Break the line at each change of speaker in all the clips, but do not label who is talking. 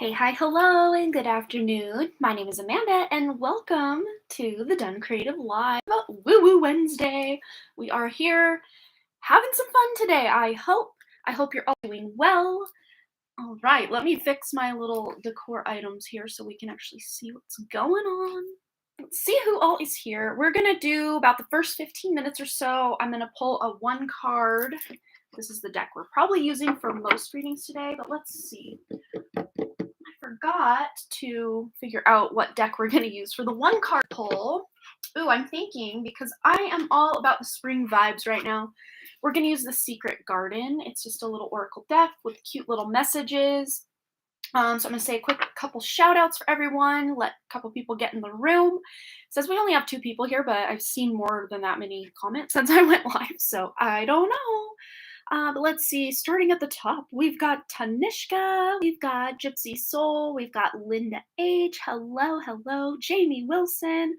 Hey, hi, hello, and good afternoon. My name is Amanda, and welcome to the Done Creative Live Woo Woo Wednesday. We are here having some fun today. I hope you're all doing well. All right, let me fix my little decor items here so we can actually see what's going on. Let's see who all is here. We're gonna do about the first 15 minutes or so. I'm gonna pull a one card. This is the deck we're probably using for most readings today, but let's see. Forgot to figure out what deck we're going to use for the one card pull. Ooh, I'm thinking because I am all about the spring vibes right now. We're going to use the Secret Garden. It's just a little oracle deck with cute little messages. So I'm going to say a quick couple shout outs for everyone, let a couple people get in the room. It says we only have 2 people here, but I've seen more than that many comments since I went live, so I don't know. But let's see, starting at the top, we've got Tanishka, we've got Gypsy Soul, we've got Linda H, hello, Jamie Wilson,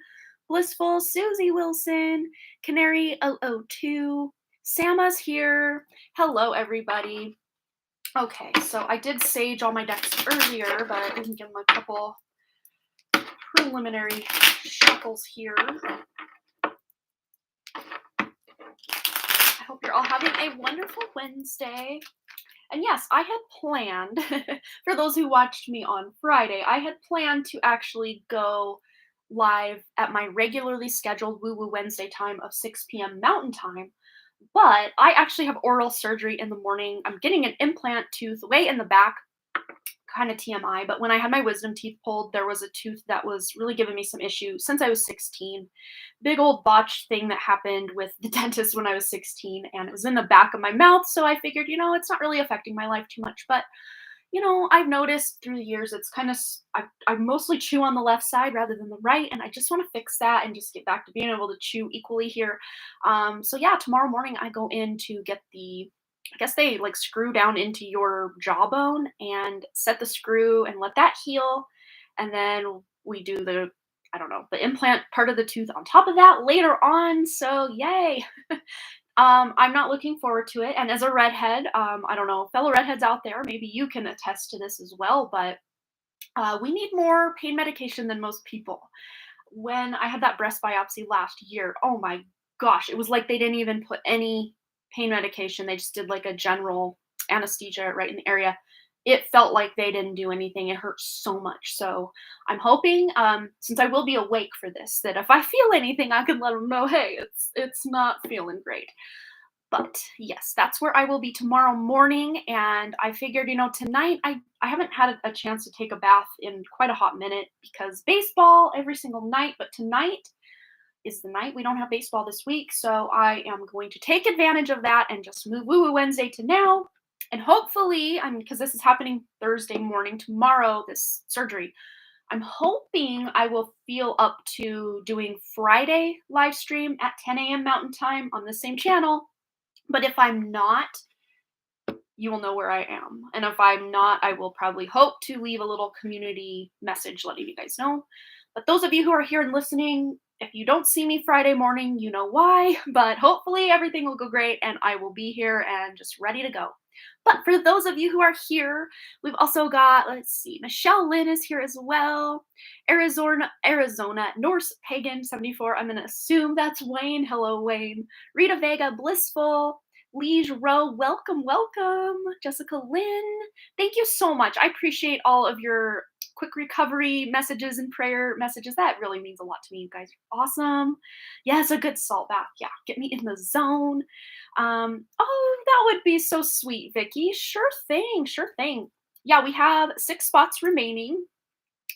Blissful, Susie Wilson, Canary 002, Sama's here. Hello, everybody. Okay, so I did sage all my decks earlier, but I didn't give them a couple preliminary shuffles here. I hope you're all having a wonderful Wednesday. And yes, I had planned, for those who watched me on Friday, I had planned to actually go live at my regularly scheduled Woo Woo Wednesday time of 6 p.m. Mountain Time. But I actually have oral surgery in the morning. I'm getting an implant tooth way in the back, kind of TMI, but when I had my wisdom teeth pulled, there was a tooth that was really giving me some issue since I was 16. Big old botched thing that happened with the dentist when I was 16, and it was in the back of my mouth, so I figured, it's not really affecting my life too much, but I've noticed through the years it's kind of I mostly chew on the left side rather than the right, and I just want to fix that and just get back to being able to chew equally here. So yeah, tomorrow morning I go in to get I guess they like screw down into your jawbone and set the screw and let that heal, and then we do I don't know, the implant part of the tooth on top of that later on. So yay. I'm not looking forward to it. And as a redhead, I don't know, fellow redheads out there, maybe you can attest to this as well, but we need more pain medication than most people. When I had that breast biopsy last year, oh my gosh, it was like they didn't even put any pain medication. They just did like a general anesthesia right in the area. It felt like they didn't do anything. It hurt so much. So I'm hoping, since I will be awake for this, that if I feel anything, I can let them know, hey, it's not feeling great. But yes, that's where I will be tomorrow morning. And I figured, tonight I haven't had a chance to take a bath in quite a hot minute because baseball every single night. But tonight is the night we don't have baseball this week. So I am going to take advantage of that and just move Woo Woo Wednesday to now. And hopefully, because this is happening Thursday morning, tomorrow, this surgery, I'm hoping I will feel up to doing Friday live stream at 10 a.m. Mountain Time on the same channel. But if I'm not, you will know where I am. And if I'm not, I will probably hope to leave a little community message letting you guys know. But those of you who are here and listening, if you don't see me Friday morning, you know why. But hopefully everything will go great and I will be here and just ready to go. But for those of you who are here, we've also got, let's see, Michelle Lynn is here as well. Arizona, Norse Pagan 74. I'm going to assume that's Wayne. Hello, Wayne. Rita Vega, Blissful. Liege Rowe, welcome. Jessica Lynn, thank you so much. I appreciate all of your quick recovery messages and prayer messages. That really means a lot to me. You guys are awesome. Yes, a good salt bath. Yeah, get me in the zone. Oh, that would be so sweet, Vicky. Sure thing. Yeah, we have 6 spots remaining.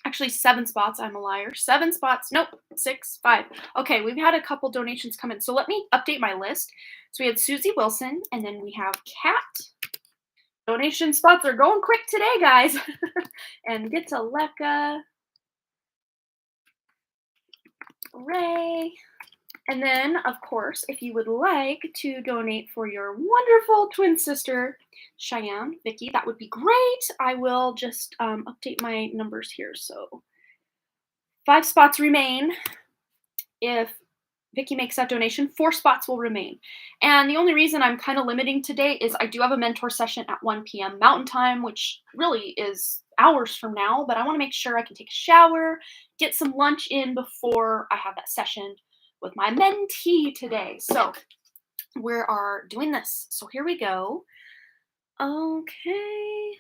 Actually, 7 spots. I'm a liar. 7 spots. Nope. 6, 5. Okay, we've had a couple donations come in. So let me update my list. So we had Susie Wilson, and then we have Kat. Donation spots are going quick today, guys. And Gitaleka. Ray. And then, of course, if you would like to donate for your wonderful twin sister, Cheyenne, Vicky, that would be great. I will just update my numbers here. So 5 spots remain. If Vicky makes that donation. 4 spots will remain. And the only reason I'm kind of limiting today is I do have a mentor session at 1 p.m. Mountain Time, which really is hours from now, but I want to make sure I can take a shower, get some lunch in before I have that session with my mentee today. So we are doing this. So here we go. Okay.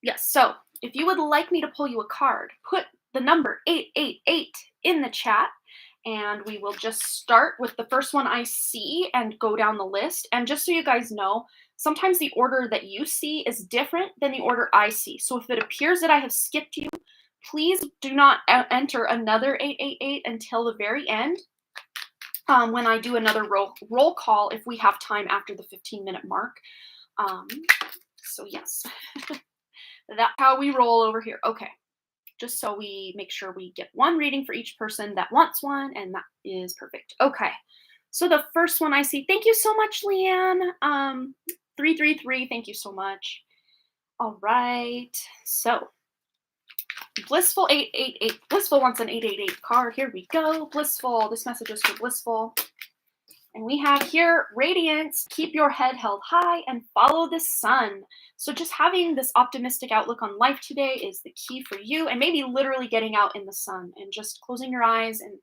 Yes, so if you would like me to pull you a card, put the number 888 in the chat, and we will just start with the first one I see and go down the list. And just so you guys know, sometimes the order that you see is different than the order I see. So if it appears that I have skipped you, please do not enter another 888 until the very end. When I do another roll call, if we have time after the 15-minute mark. So yes, that's how we roll over here. Okay, just so we make sure we get one reading for each person that wants one, and that is perfect. Okay, so the first one I see, thank you so much, Leanne. 333, thank you so much. All right, so Blissful 888. Blissful wants an 888 card. Here we go. Blissful. This message is for Blissful. And we have here, Radiance, keep your head held high and follow the sun. So just having this optimistic outlook on life today is the key for you, and maybe literally getting out in the sun and just closing your eyes and,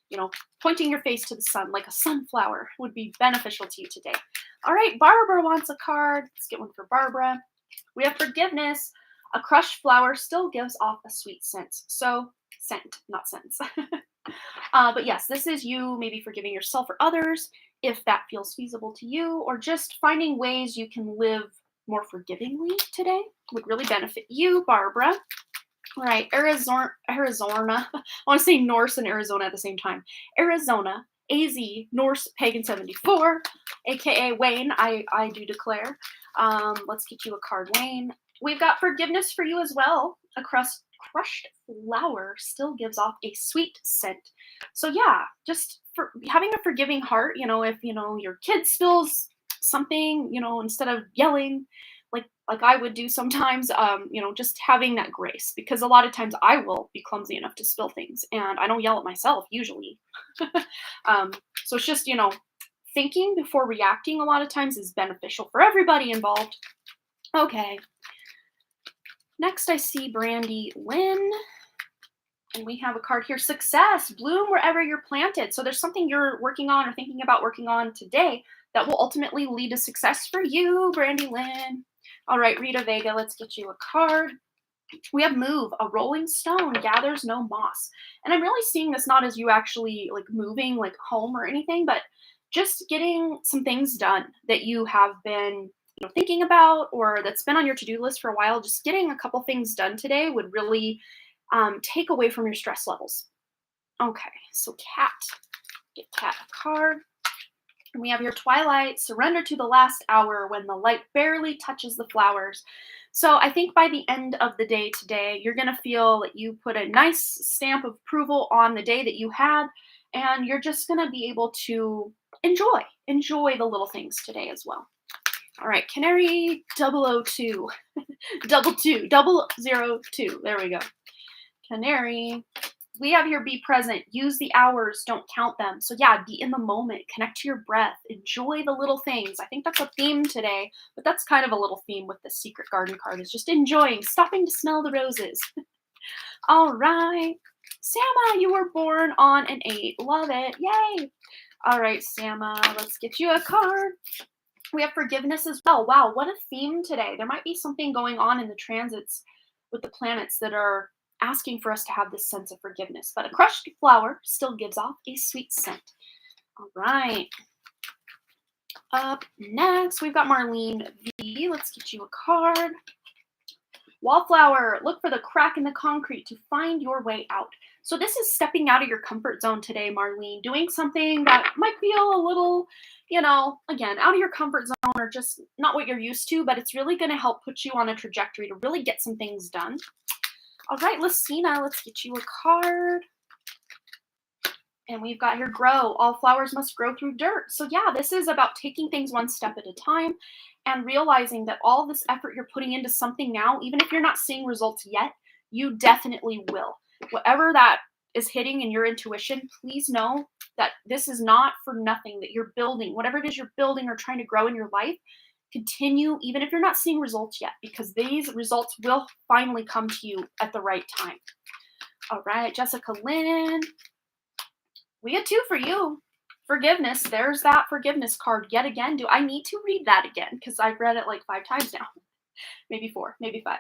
you know, pointing your face to the sun like a sunflower would be beneficial to you today. All right, Barbara wants a card. Let's get one for Barbara. We have Forgiveness. A crushed flower still gives off a sweet scent. So, scent, not sense. But yes, this is you maybe forgiving yourself or others if that feels feasible to you, or just finding ways you can live more forgivingly today would really benefit you, Barbara. All right, Arizona. I want to say Norse and Arizona at the same time. Arizona, AZ, Norse Pagan 74, aka Wayne, I do declare. Let's get you a card, Wayne. We've got Forgiveness for you as well. A crushed flower still gives off a sweet scent. So yeah, just for having a forgiving heart, you know, if, you know, your kid spills something, you know, instead of yelling like I would do sometimes, you know, just having that grace, because a lot of times I will be clumsy enough to spill things and I don't yell at myself usually. So it's just, you know, thinking before reacting a lot of times is beneficial for everybody involved. Okay. Next, I see Brandy Lynn, and we have a card here, Success, bloom wherever you're planted. So there's something you're working on or thinking about working on today that will ultimately lead to success for you, Brandy Lynn. All right, Rita Vega, let's get you a card. We have Move, a rolling stone gathers no moss. And I'm really seeing this not as you actually like moving like home or anything, but just getting some things done that you have been, you know, thinking about or that's been on your to-do list for a while. Just getting a couple things done today would really take away from your stress levels. Okay, so Cat, get Cat a card. And we have your Twilight, surrender to the last hour when the light barely touches the flowers. So I think by the end of the day today, you're going to feel that you put a nice stamp of approval on the day that you had, and you're just going to be able to enjoy the little things today as well. All right, Canary 002, 002. There we go. Canary. We have here, be present, use the hours, don't count them. So yeah, be in the moment, connect to your breath, enjoy the little things. I think that's a theme today, but that's kind of a little theme with the Secret Garden card, is just enjoying, stopping to smell the roses. All right, Sama, you were born on an 8. Love it, yay. All right, Sama, let's get you a card. We have Forgiveness as well. Wow, what a theme today. There might be something going on in the transits with the planets that are asking for us to have this sense of forgiveness, but a crushed flower still gives off a sweet scent. All right. Up next, we've got Marlene V. Let's get you a card. Wallflower, look for the crack in the concrete to find your way out. So this is stepping out of your comfort zone today, Marlene, doing something that might feel a little, you know, again, out of your comfort zone or just not what you're used to, but it's really going to help put you on a trajectory to really get some things done. All right, Lucina, let's get you a card. And we've got here, grow. All flowers must grow through dirt. So yeah, this is about taking things one step at a time and realizing that all this effort you're putting into something now, even if you're not seeing results yet, you definitely will. Whatever that is hitting in your intuition, please know that this is not for nothing, that you're building whatever it is you're building or trying to grow in your life. Continue, even if you're not seeing results yet, because these results will finally come to you at the right time. All right, Jessica Lynn, we get 2 for you. Forgiveness. There's that forgiveness card yet again. Do I need to read that again? Because I've read it like 5 times now. Maybe 4, maybe 5.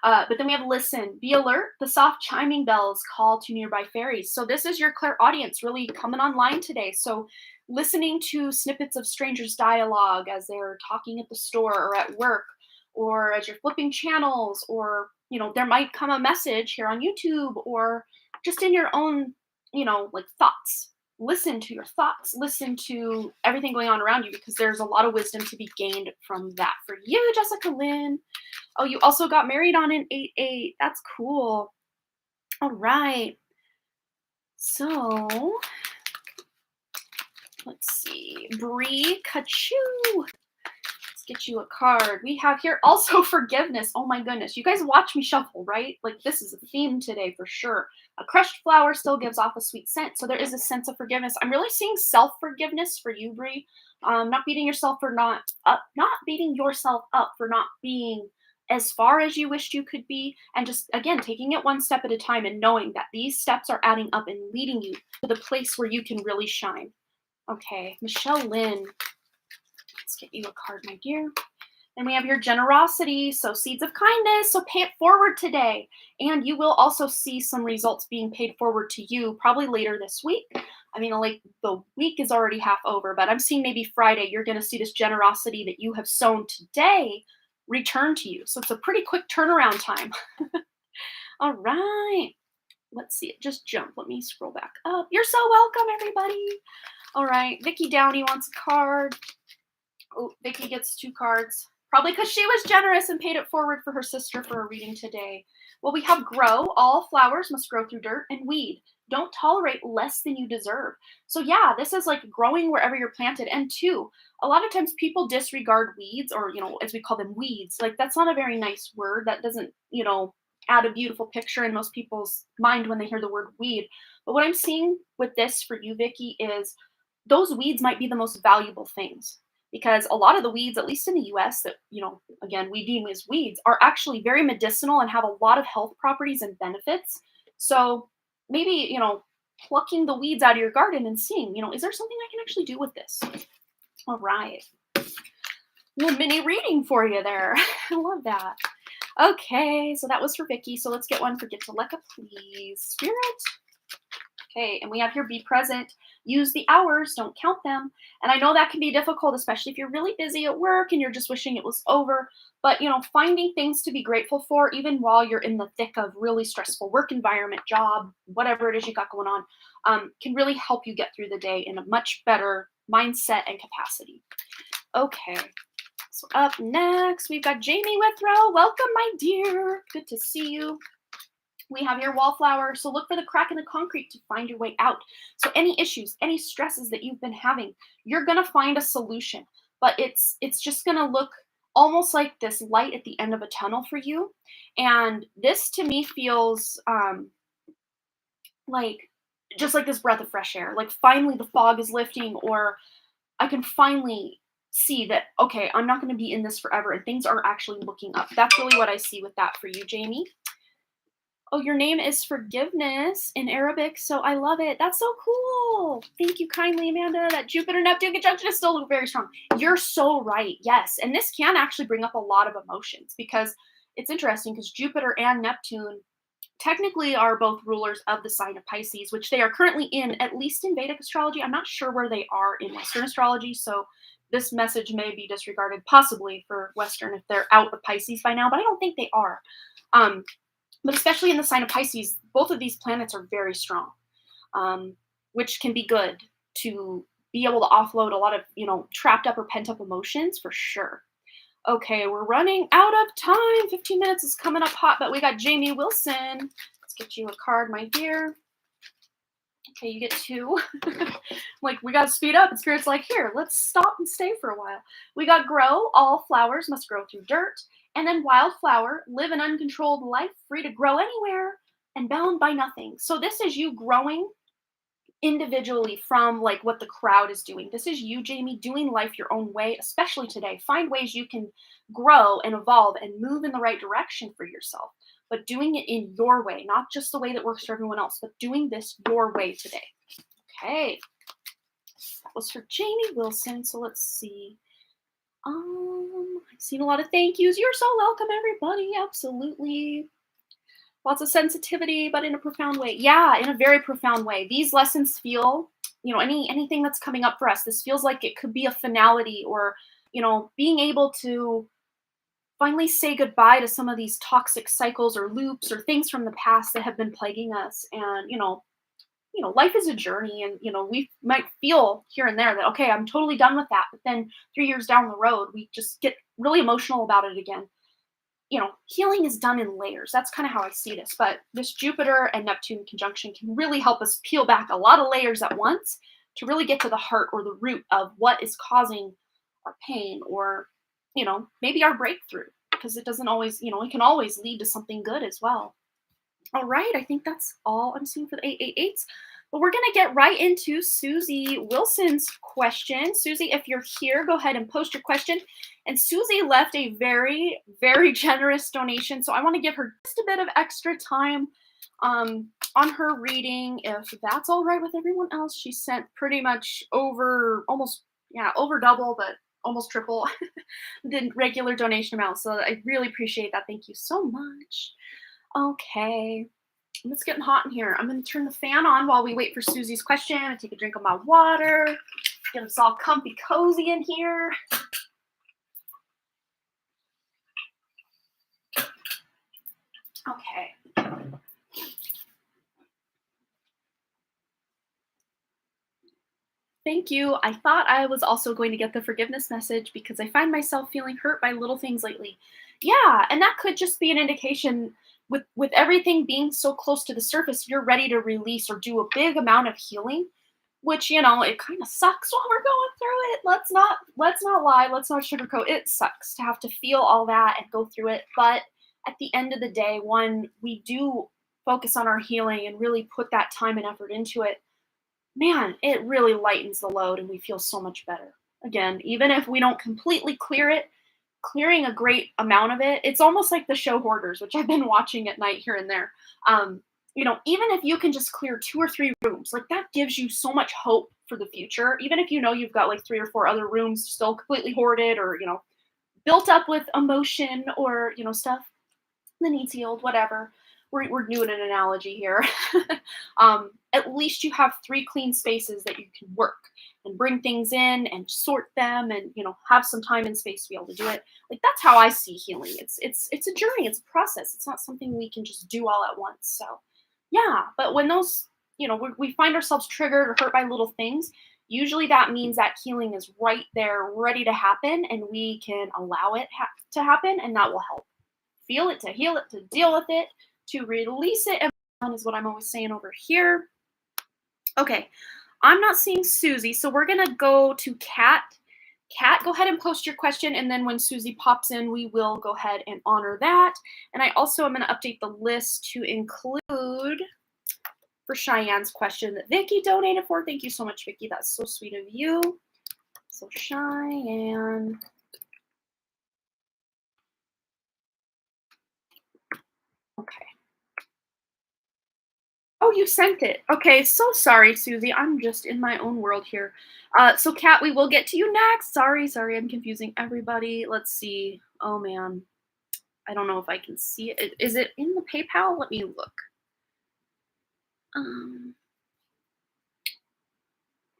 But then we have listen, be alert, the soft chiming bells call to nearby fairies. So this is your clairaudience really coming online today. So listening to snippets of strangers' dialogue as they're talking at the store or at work, or as you're flipping channels, or there might come a message here on YouTube, or just in your own, like thoughts. Listen to your thoughts, listen to everything going on around you, because there's a lot of wisdom to be gained from that. For you, Jessica Lynn. Oh, you also got married on an 8-8. That's cool. All right. So let's see. Bree Kachu. Let's get you a card. We have here also forgiveness. Oh my goodness. You guys watch me shuffle, right? Like this is a theme today for sure. A crushed flower still gives off a sweet scent. So there is a sense of forgiveness. I'm really seeing self-forgiveness for you, Bree. Not beating yourself up for not being as far as you wished you could be, and just again taking it one step at a time and knowing that these steps are adding up and leading you to the place where you can really shine. Okay, Michelle Lynn. Let's get you a card, my dear. And we have your generosity, so seeds of kindness, so pay it forward today. And you will also see some results being paid forward to you probably later this week. I mean, like the week is already half over, but I'm seeing maybe Friday you're going to see this generosity that you have sown today return to you. So it's a pretty quick turnaround time. All right. Let's see it. Just jump. Let me scroll back up. You're so welcome, everybody. All right. Vicky Downey wants a card. Oh, Vicky gets 2 cards. Probably because she was generous and paid it forward for her sister for a reading today. Well, we have grow. All flowers must grow through dirt, and weed. Don't tolerate less than you deserve. So yeah, this is like growing wherever you're planted. And 2, a lot of times people disregard weeds, or, as we call them, weeds. Like that's not a very nice word. That doesn't, add a beautiful picture in most people's mind when they hear the word weed. But what I'm seeing with this for you, Vicky, is those weeds might be the most valuable things. Because a lot of the weeds, at least in the US, that, again, we deem as weeds, are actually very medicinal and have a lot of health properties and benefits. So maybe, plucking the weeds out of your garden and seeing, is there something I can actually do with this? All right. A little mini reading for you there. I love that. Okay, so that was for Vicky. So let's get one for Get to Lecca, please. Spirit. Okay, and we have here be present. Use the hours, don't count them. And I know that can be difficult, especially if you're really busy at work and you're just wishing it was over. But, finding things to be grateful for, even while you're in the thick of really stressful work environment, job, whatever it is you got going on, can really help you get through the day in a much better mindset and capacity. Okay, so up next, we've got Jamie Withrow. Welcome, my dear. Good to see you. We have your wallflower, so look for the crack in the concrete to find your way out. So any issues, any stresses that you've been having, you're going to find a solution. But it's just going to look almost like this light at the end of a tunnel for you. And this to me feels like just like this breath of fresh air. Like finally the fog is lifting, or I can finally see that, okay, I'm not going to be in this forever, and things are actually looking up. That's really what I see with that for you, Jamie. Oh, your name is Forgiveness in Arabic, so I love it. That's so cool. Thank you kindly, Amanda. That Jupiter-Neptune conjunction is still very strong. You're so right, yes. And this can actually bring up a lot of emotions, because it's interesting because Jupiter and Neptune technically are both rulers of the sign of Pisces, which they are currently in, at least in Vedic astrology. I'm not sure where they are in Western astrology, so this message may be disregarded possibly for Western if they're out of Pisces by now, but I don't think they are. But especially in the sign of Pisces, both of these planets are very strong, which can be good to be able to offload a lot of, trapped up or pent up emotions for sure. Okay, we're running out of time. 15 minutes is coming up hot, but we got Jamie Wilson. Let's get you a card, my dear. Okay, you get 2. Like, we got to speed up. And Spirit's like, here, let's stop and stay for a while. We got grow. All flowers must grow through dirt. And then wildflower, live an uncontrolled life, free to grow anywhere and bound by nothing. So this is you growing individually from like what the crowd is doing. This is you, Jamie, doing life your own way, especially today. Find ways you can grow and evolve and move in the right direction for yourself, but doing it in your way, not just the way that works for everyone else, but doing this your way today. Okay. That was for Jamie Wilson. So let's see. I've seen a lot of thank yous. You're so welcome, everybody. Absolutely. Lots of sensitivity, but in a profound way. Yeah, in a very profound way. These lessons feel, anything that's coming up for us, this feels like it could be a finality, or, being able to finally say goodbye to some of these toxic cycles or loops or things from the past that have been plaguing us. And, life is a journey, and, we might feel here and there that, okay, I'm totally done with that. But then 3 years down the road, we just get really emotional about it again. Healing is done in layers. That's kind of how I see this. But this Jupiter and Neptune conjunction can really help us peel back a lot of layers at once to really get to the heart or the root of what is causing our pain, or, maybe our breakthrough, because it doesn't always, it can always lead to something good as well. All right, I think that's all I'm seeing for the 888s. But we're going to get right into Susie Wilson's question. Susie, if you're here, go ahead and post your question. And Susie left a very, very generous donation. So I want to give her just a bit of extra time on her reading, if that's all right with everyone else. She sent pretty much over double, but almost triple the regular donation amount. So I really appreciate that. Thank you so much. Okay. It's getting hot in here. I'm going to turn the fan on while we wait for Susie's question. I take a drink of my water. Get us all comfy cozy in here. Okay. Thank you. I thought I was also going to get the forgiveness message because I find myself feeling hurt by little things lately. Yeah, and that could just be an indication, with everything being so close to the surface, you're ready to release or do a big amount of healing, which, it kind of sucks while we're going through it. Let's not lie, let's not sugarcoat. It sucks to have to feel all that and go through it, but at the end of the day, when we do focus on our healing and really put that time and effort into it, man, it really lightens the load and we feel so much better. Again, even if we don't completely clear it, clearing a great amount of it, it's almost like the show Hoarders, which I've been watching at night here and there. Even if you can just clear 2 or 3 rooms, like that gives you so much hope for the future. Even if you've got like 3 or 4 other rooms still completely hoarded, or, built up with emotion, or, stuff that needs healed, whatever. We're doing an analogy here. At least you have 3 clean spaces that you can work and bring things in and sort them, and, have some time and space to be able to do it. Like, that's how I see healing. It's a journey. It's a process. It's not something we can just do all at once. So yeah, but when those, we find ourselves triggered or hurt by little things, usually that means that healing is right there, ready to happen, and we can allow it to happen, and that will help. Feel it, to heal it, to deal with it, to release it, and is what I'm always saying over here. Okay, I'm not seeing Susie, so we're gonna go to Kat. Kat, go ahead and post your question, and then when Susie pops in, we will go ahead and honor that. And I also am going to update the list to include for Cheyenne's question that Vicky donated for. Thank you so much, Vicky. That's so sweet of you. So Cheyenne. Okay. Oh, you sent it. Okay, so sorry, Susie. I'm just in my own world here. So Kat, we will get to you next. Sorry, I'm confusing everybody. Let's see. Oh man. I don't know if I can see it. Is it in the PayPal? Let me look.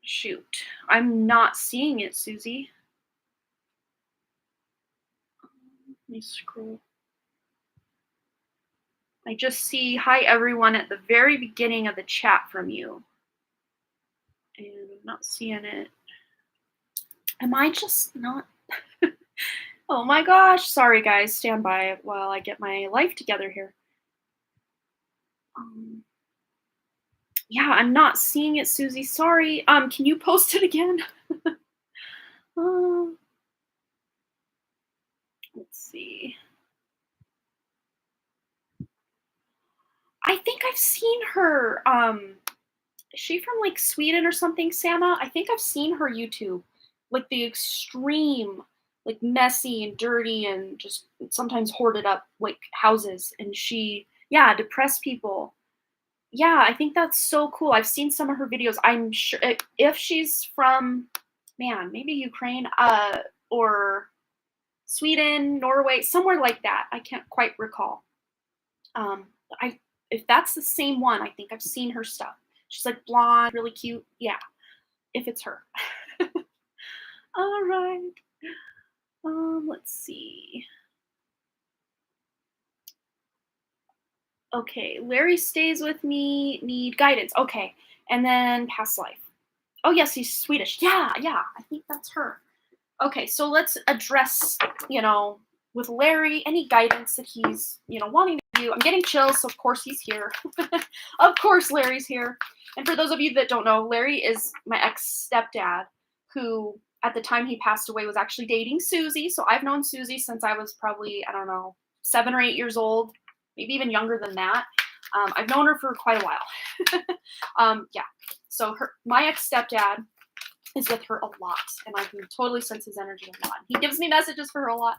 Shoot. I'm not seeing it, Susie. Let me scroll. I just see hi everyone at the very beginning of the chat from you. And I'm not seeing it. Am I just not? Oh my gosh. Sorry, guys. Stand by while I get my life together here. Yeah, I'm not seeing it, Susie. Sorry. Can you post it again? Let's see. I think I've seen her is she from like Sweden or something, Santa? I think I've seen her YouTube. Like the extreme, like messy and dirty and just sometimes hoarded up like houses. And she, yeah, depressed people. Yeah, I think that's so cool. I've seen some of her videos. I'm sure if she's from, man, maybe Ukraine, or Sweden, Norway, somewhere like that. I can't quite recall. Um, I if that's the same one, I think I've seen her stuff. She's like blonde, really cute. Yeah, if it's her. All right. Let's see. Okay, Larry stays with me. Need guidance. Okay, and then past life. Oh yes, he's Swedish. Yeah, yeah. I think that's her. Okay, so let's address, with Larry, any guidance that he's, wanting to do. I'm getting chills, so of course he's here. Of course Larry's here. And for those of you that don't know, Larry is my ex-stepdad, who at the time he passed away was actually dating Susie. So I've known Susie since I was probably, I don't know, 7 or 8 years old, maybe even younger than that. I've known her for quite a while. Yeah. So my ex-stepdad is with her a lot, and I can totally sense his energy a lot. He gives me messages for her a lot.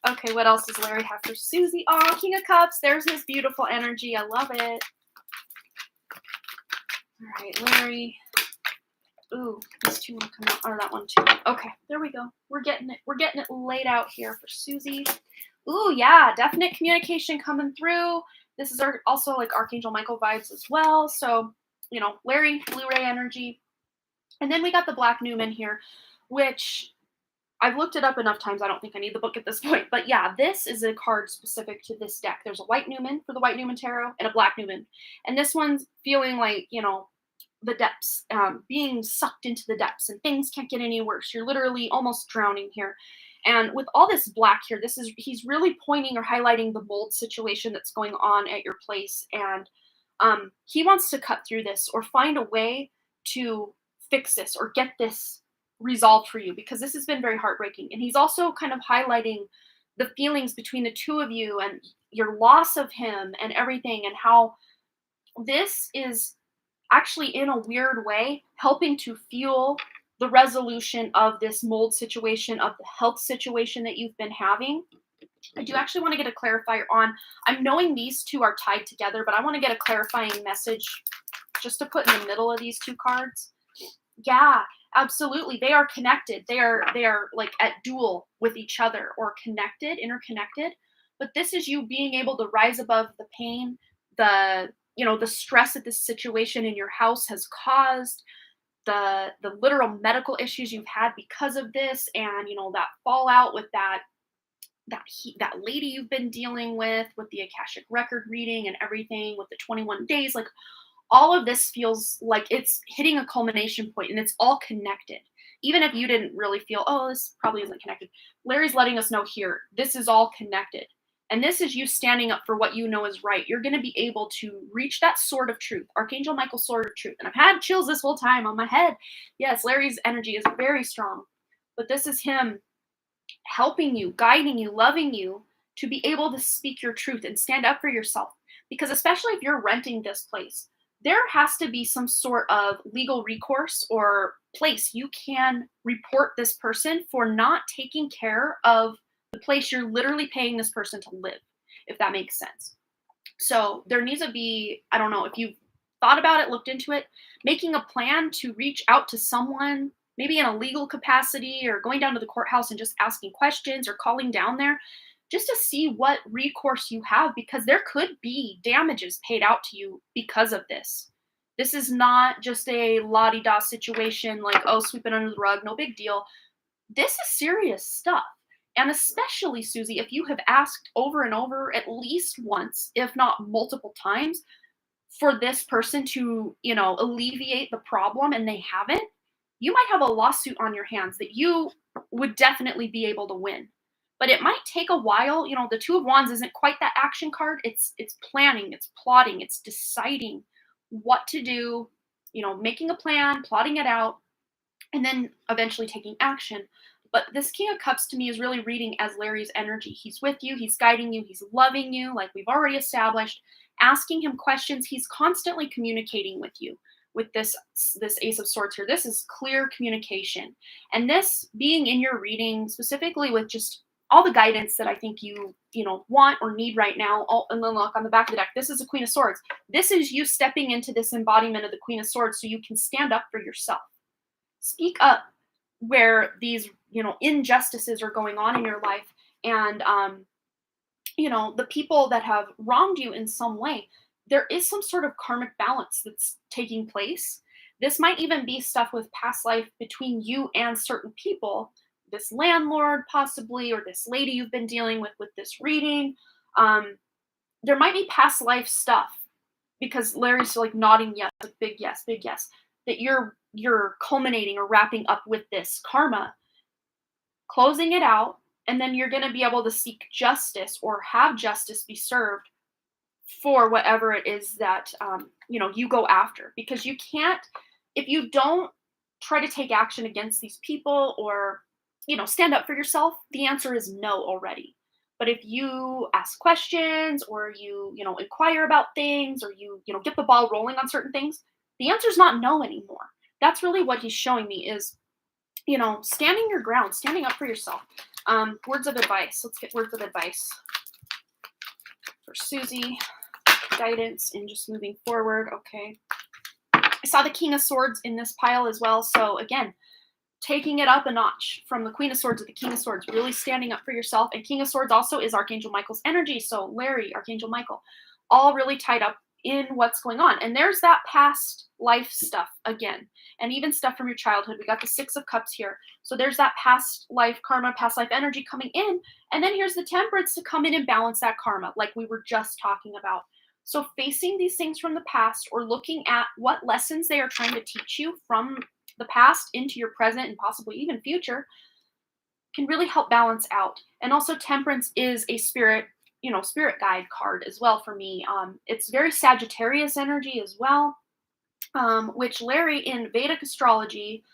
Okay, what else does Larry have for Susie? Oh, King of Cups. There's his beautiful energy. I love it. All right, Larry. Ooh, these two want to come out, or that one too. Okay, there we go. We're getting it. We're getting it laid out here for Susie. Ooh, yeah, definite communication coming through. This is also like Archangel Michael vibes as well. So, Larry, Blu-ray energy. And then we got the Black Newman here, which I've looked it up enough times. I don't think I need the book at this point. But yeah, this is a card specific to this deck. There's a White Newman for the White Newman Tarot and a Black Newman. And this one's feeling like, the depths, being sucked into the depths, and things can't get any worse. You're literally almost drowning here. And with all this black here, he's really pointing or highlighting the mold situation that's going on at your place. And he wants to cut through this or find a way to fix this or get this resolved for you, because this has been very heartbreaking. And he's also kind of highlighting the feelings between the two of you and your loss of him and everything, and how this is actually in a weird way helping to fuel the resolution of this mold situation, of the health situation that you've been having. I do actually want to get a clarifier on, I'm knowing these two are tied together, but I want to get a clarifying message just to put in the middle of these two cards. Yeah, absolutely. They are connected. They are like at dual with each other, or connected, interconnected. But this is you being able to rise above the pain, the stress that this situation in your house has caused, the literal medical issues you've had because of this, and that fallout with that lady you've been dealing with the Akashic record reading and everything, with the 21 days, like all of this feels like it's hitting a culmination point, and it's all connected. Even if you didn't really feel, oh, this probably isn't connected, Larry's letting us know here, this is all connected. And this is you standing up for what you know is right. You're going to be able to reach that sword of truth, Archangel Michael's sword of truth. And I've had chills this whole time on my head. Yes, Larry's energy is very strong. But this is him helping you, guiding you, loving you to be able to speak your truth and stand up for yourself. Because especially if you're renting this place, there has to be some sort of legal recourse or place you can report this person for not taking care of the place you're literally paying this person to live, if that makes sense. So there needs to be, I don't know, if you've thought about it, looked into it, making a plan to reach out to someone, maybe in a legal capacity, or going down to the courthouse and just asking questions, or calling down there just to see what recourse you have, because there could be damages paid out to you because of this. This is not just a la-di-da situation like, oh, sweep it under the rug, no big deal. This is serious stuff. And especially, Susie, if you have asked over and over, at least once, if not multiple times, for this person to, alleviate the problem, and they haven't, you might have a lawsuit on your hands that you would definitely be able to win. But it might take a while. The Two of Wands isn't quite that action card. It's planning, it's plotting, it's deciding what to do, making a plan, plotting it out, and then eventually taking action. But this King of Cups to me is really reading as Larry's energy. He's with you, he's guiding you, he's loving you, like we've already established, asking him questions. He's constantly communicating with you. with this Ace of Swords here. This is clear communication. And this being in your reading, specifically with just all the guidance that I think you want or need right now. And then look on the back of the deck. This is a Queen of Swords. This is you stepping into this embodiment of the Queen of Swords so you can stand up for yourself. Speak up where these, injustices are going on in your life. And, the people that have wronged you in some way, there is some sort of karmic balance that's taking place. This might even be stuff with past life between you and certain people, this landlord possibly, or this lady you've been dealing with this reading. There might be past life stuff, because Larry's like nodding yes, a big yes, that you're culminating or wrapping up with this karma, closing it out, and then you're going to be able to seek justice or have justice be served for whatever it is that you go after. Because you can't, if you don't try to take action against these people or stand up for yourself, the answer is no already. But if you ask questions or you inquire about things, or you get the ball rolling on certain things, the answer is not no anymore. That's really what he's showing me is, standing your ground, standing up for yourself. Words of advice. Let's get words of advice for Susie. Guidance in just moving forward. Okay. I saw the King of Swords in this pile as well. So again, taking it up a notch from the Queen of Swords to the King of Swords, really standing up for yourself. And King of Swords also is Archangel Michael's energy. So Larry, Archangel Michael, all really tied up in what's going on. And there's that past life stuff again, and even stuff from your childhood. We got the Six of Cups here. So there's that past life karma, past life energy coming in. And then here's the Temperance to come in and balance that karma, like we were just talking about. So facing these things from the past, or looking at what lessons they are trying to teach you from the past into your present and possibly even future, can really help balance out. And also Temperance is a spirit guide card as well for me. It's very Sagittarius energy as well, which Larry in Vedic astrology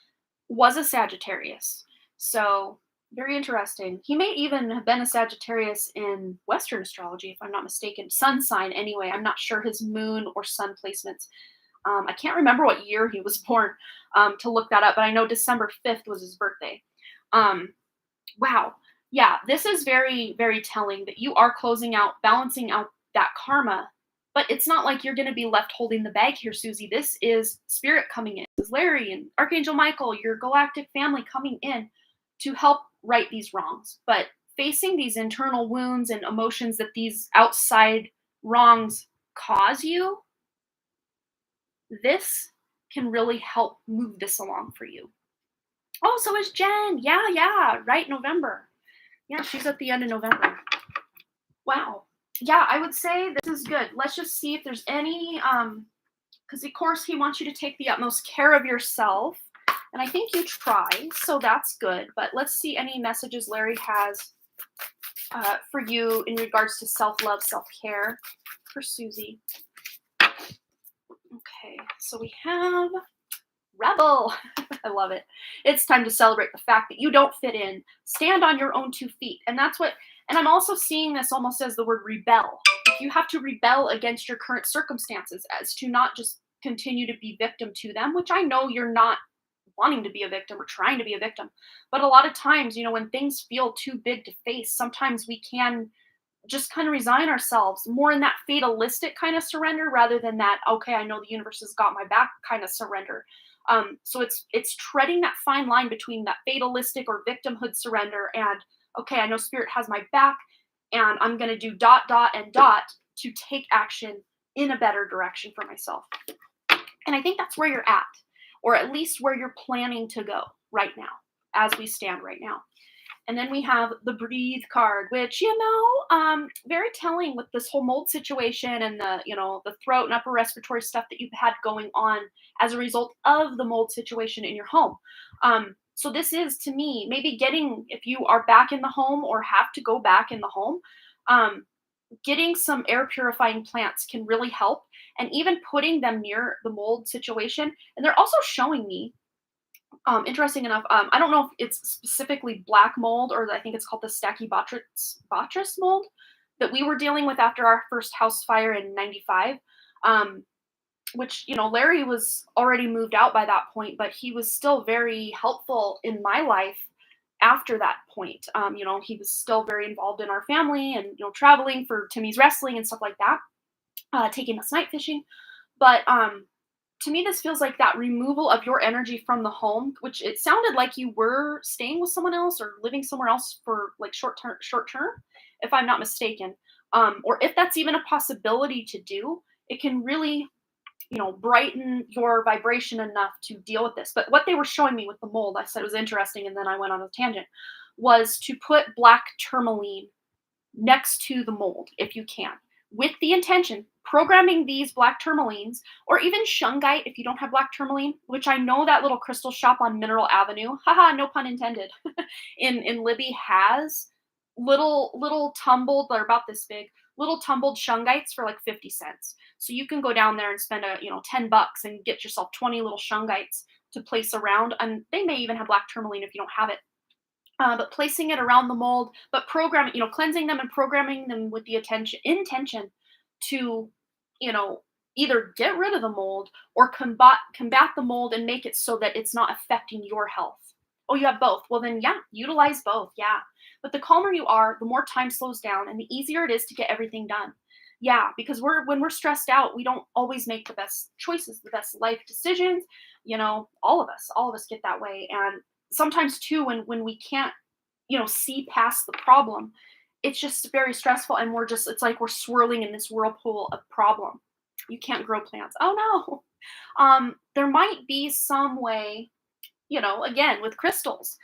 was a Sagittarius. So very interesting. He may even have been a Sagittarius in Western astrology, if I'm not mistaken. Sun sign anyway. I'm not sure his moon or sun placements. I can't remember what year he was born to look that up, but I know December 5th was his birthday. Wow. Yeah, this is very, very telling that you are closing out, balancing out that karma, but it's not like you're going to be left holding the bag here, Susie. This is spirit coming in. This is Larry and Archangel Michael, your galactic family coming in to help right these wrongs. But facing these internal wounds and emotions that these outside wrongs cause you, this can really help move this along for you. Oh, so is Jen. Yeah, right, November. Yeah, she's at the end of November. Wow. Yeah, I would say this is good. Let's just see if there's any, because of course he wants you to take the utmost care of yourself. And I think you try, so that's good. But let's see any messages Larry has for you in regards to self-love, self-care for Susie. Okay, so we have Rebel. I love it. It's time to celebrate the fact that you don't fit in. Stand on your own 2 feet. And that's what, and I'm also seeing this almost as the word rebel. If you have to rebel against your current circumstances, as to not just continue to be victim to them, which I know you're not wanting to be a victim or trying to be a victim. But a lot of times, when things feel too big to face, sometimes we can just kind of resign ourselves more in that fatalistic kind of surrender, rather than that, okay, I know the universe has got my back kind of surrender. So it's treading that fine line between that fatalistic or victimhood surrender and, okay, I know spirit has my back and I'm going to do ... to take action in a better direction for myself. And I think that's where you're at, or at least where you're planning to go right now, as we stand right now. And then we have the Breathe card, which, very telling with this whole mold situation and the throat and upper respiratory stuff that you've had going on as a result of the mold situation in your home. So this is, to me, maybe if you are back in the home or have to go back in the home, getting some air purifying plants can really help. And even putting them near the mold situation. And they're also showing me, interesting enough, I don't know if it's specifically black mold, or I think it's called the Stachybotrys mold that we were dealing with after our first house fire in 95. which, Larry was already moved out by that point, but he was still very helpful in my life after that point. He was still very involved in our family and, traveling for Timmy's wrestling and stuff like that, taking us night fishing. But to me, this feels like that removal of your energy from the home, which it sounded like you were staying with someone else or living somewhere else for like short term, if I'm not mistaken. Or if that's even a possibility to do, it can really, brighten your vibration enough to deal with this. But what they were showing me with the mold, I said it was interesting, and then I went on a tangent, was to put black tourmaline next to the mold if you can, with the intention, programming these black tourmalines, or even shungite if you don't have black tourmaline, which I know that little crystal shop on Mineral Avenue, haha, no pun intended, in Libby has little tumbled, they're about this big, little tumbled shungites for like 50 cents. So you can go down there and spend $10 and get yourself 20 little shungites to place around, and they may even have black tourmaline if you don't have it. But placing it around the mold, but programming, cleansing them and programming them with the intention to, you know, either get rid of the mold or combat the mold and make it so that it's not affecting your health. Oh, you have both. Well, then, yeah, utilize both. Yeah. But the calmer you are, the more time slows down and the easier it is to get everything done. Yeah, because when we're stressed out, we don't always make the best choices, the best life decisions. All of us get that way. And sometimes too, when we can't, see past the problem, it's just very stressful, and it's like we're swirling in this whirlpool of problem. You can't grow plants. Oh no. There might be some way, again with crystals,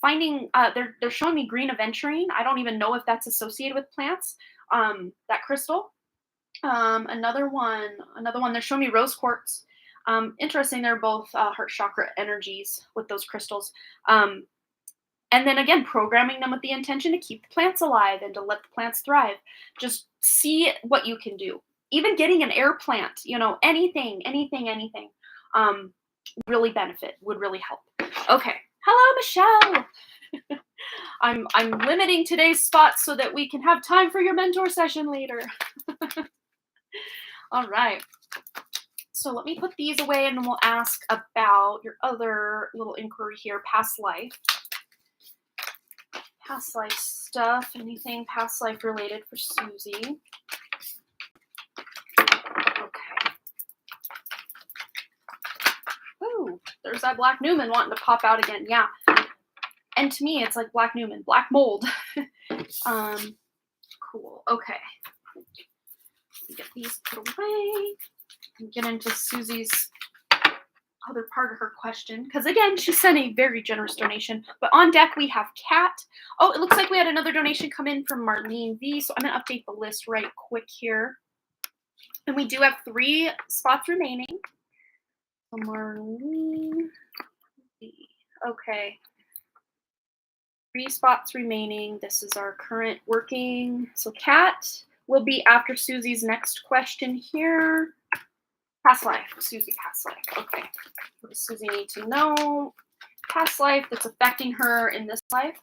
finding they're showing me green aventurine. I don't even know if that's associated with plants. That crystal. Another one they're showing me rose quartz. Interesting, they're both heart chakra energies with those crystals. And then again, programming them with the intention to keep the plants alive and to let the plants thrive. Just see what you can do. Even getting an air plant, anything, really would really help. Okay. Hello, Michelle. I'm limiting today's spots so that we can have time for your mentor session later. All right. So let me put these away and then we'll ask about your other little inquiry here, past life. Past life stuff, anything past life related for Susie. Okay. Ooh, there's that Black Newman wanting to pop out again. Yeah. And to me, it's like Black Newman, black mold. Cool. Okay. Get these put away and get into Susie's other part of her question, because again, she sent a very generous donation. But on deck we have Kat. Oh, it looks like we had another donation come in from Marlene V, so I'm going to update the list right quick here. And we do have 3 spots remaining. So Marlene V. Okay. 3 spots remaining. This is our current working. So Kat will be after Susie's next question here. Past life, Susie, past life. Okay. What does Susie need to know? Past life that's affecting her in this life.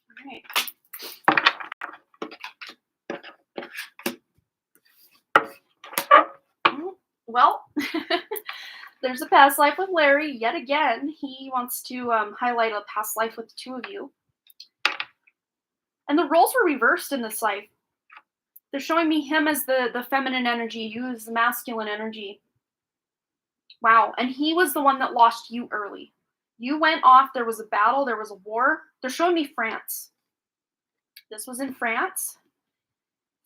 All right. Well, there's a past life with Larry yet again. He wants to highlight a past life with the 2 of you. And the roles were reversed in this life. They're showing me him as the feminine energy, you as the masculine energy. Wow. And he was the one that lost you early. You went off. There was a battle. There was a war. They're showing me France. This was in France.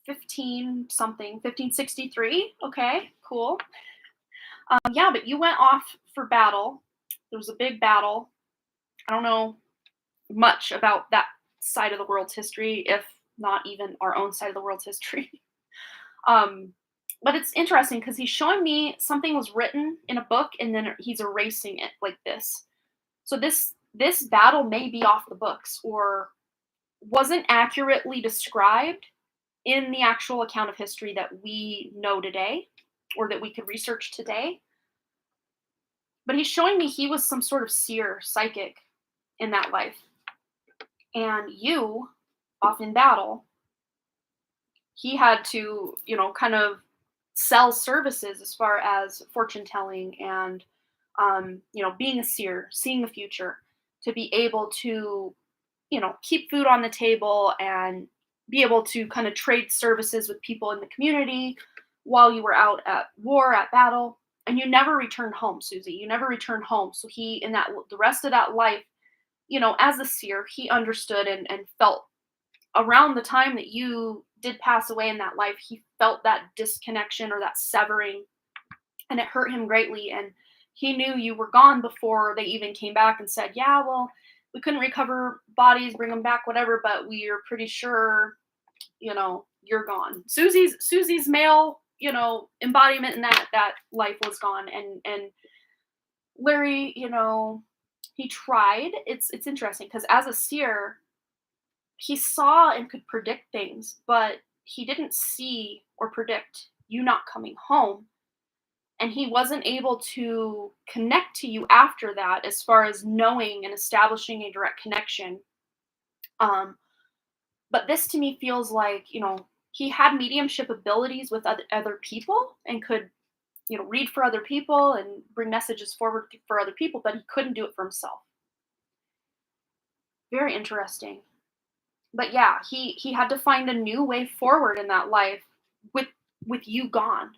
1563. Okay, cool. Yeah, but you went off for battle. There was a big battle. I don't know much about that side of the world's history, if not even our own side of the world's history. But it's interesting because he's showing me something was written in a book and then he's erasing it like this. So this battle may be off the books or wasn't accurately described in the actual account of history that we know today or that we could research today. But he's showing me he was some sort of seer, psychic in that life. And you, off in battle, he had to, kind of sell services as far as fortune telling and, being a seer, seeing the future, to be able to, keep food on the table and be able to kind of trade services with people in the community while you were out at war, at battle. And you never returned home, Susie. You never returned home. So he, in that, the rest of that life, as a seer, he understood and felt around the time that you did pass away in that life, he felt that disconnection or that severing, and it hurt him greatly. And he knew you were gone before they even came back and said, yeah, well, we couldn't recover bodies, bring them back, whatever, but we are pretty sure, you're gone. Susie's male, embodiment in that life was gone. And Larry, he tried. It's interesting because as a seer, he saw and could predict things, but he didn't see or predict you not coming home. And he wasn't able to connect to you after that as far as knowing and establishing a direct connection. But this to me feels like, he had mediumship abilities with other people and could, read for other people and bring messages forward for other people, but he couldn't do it for himself. Very interesting. But yeah, he had to find a new way forward in that life with you gone,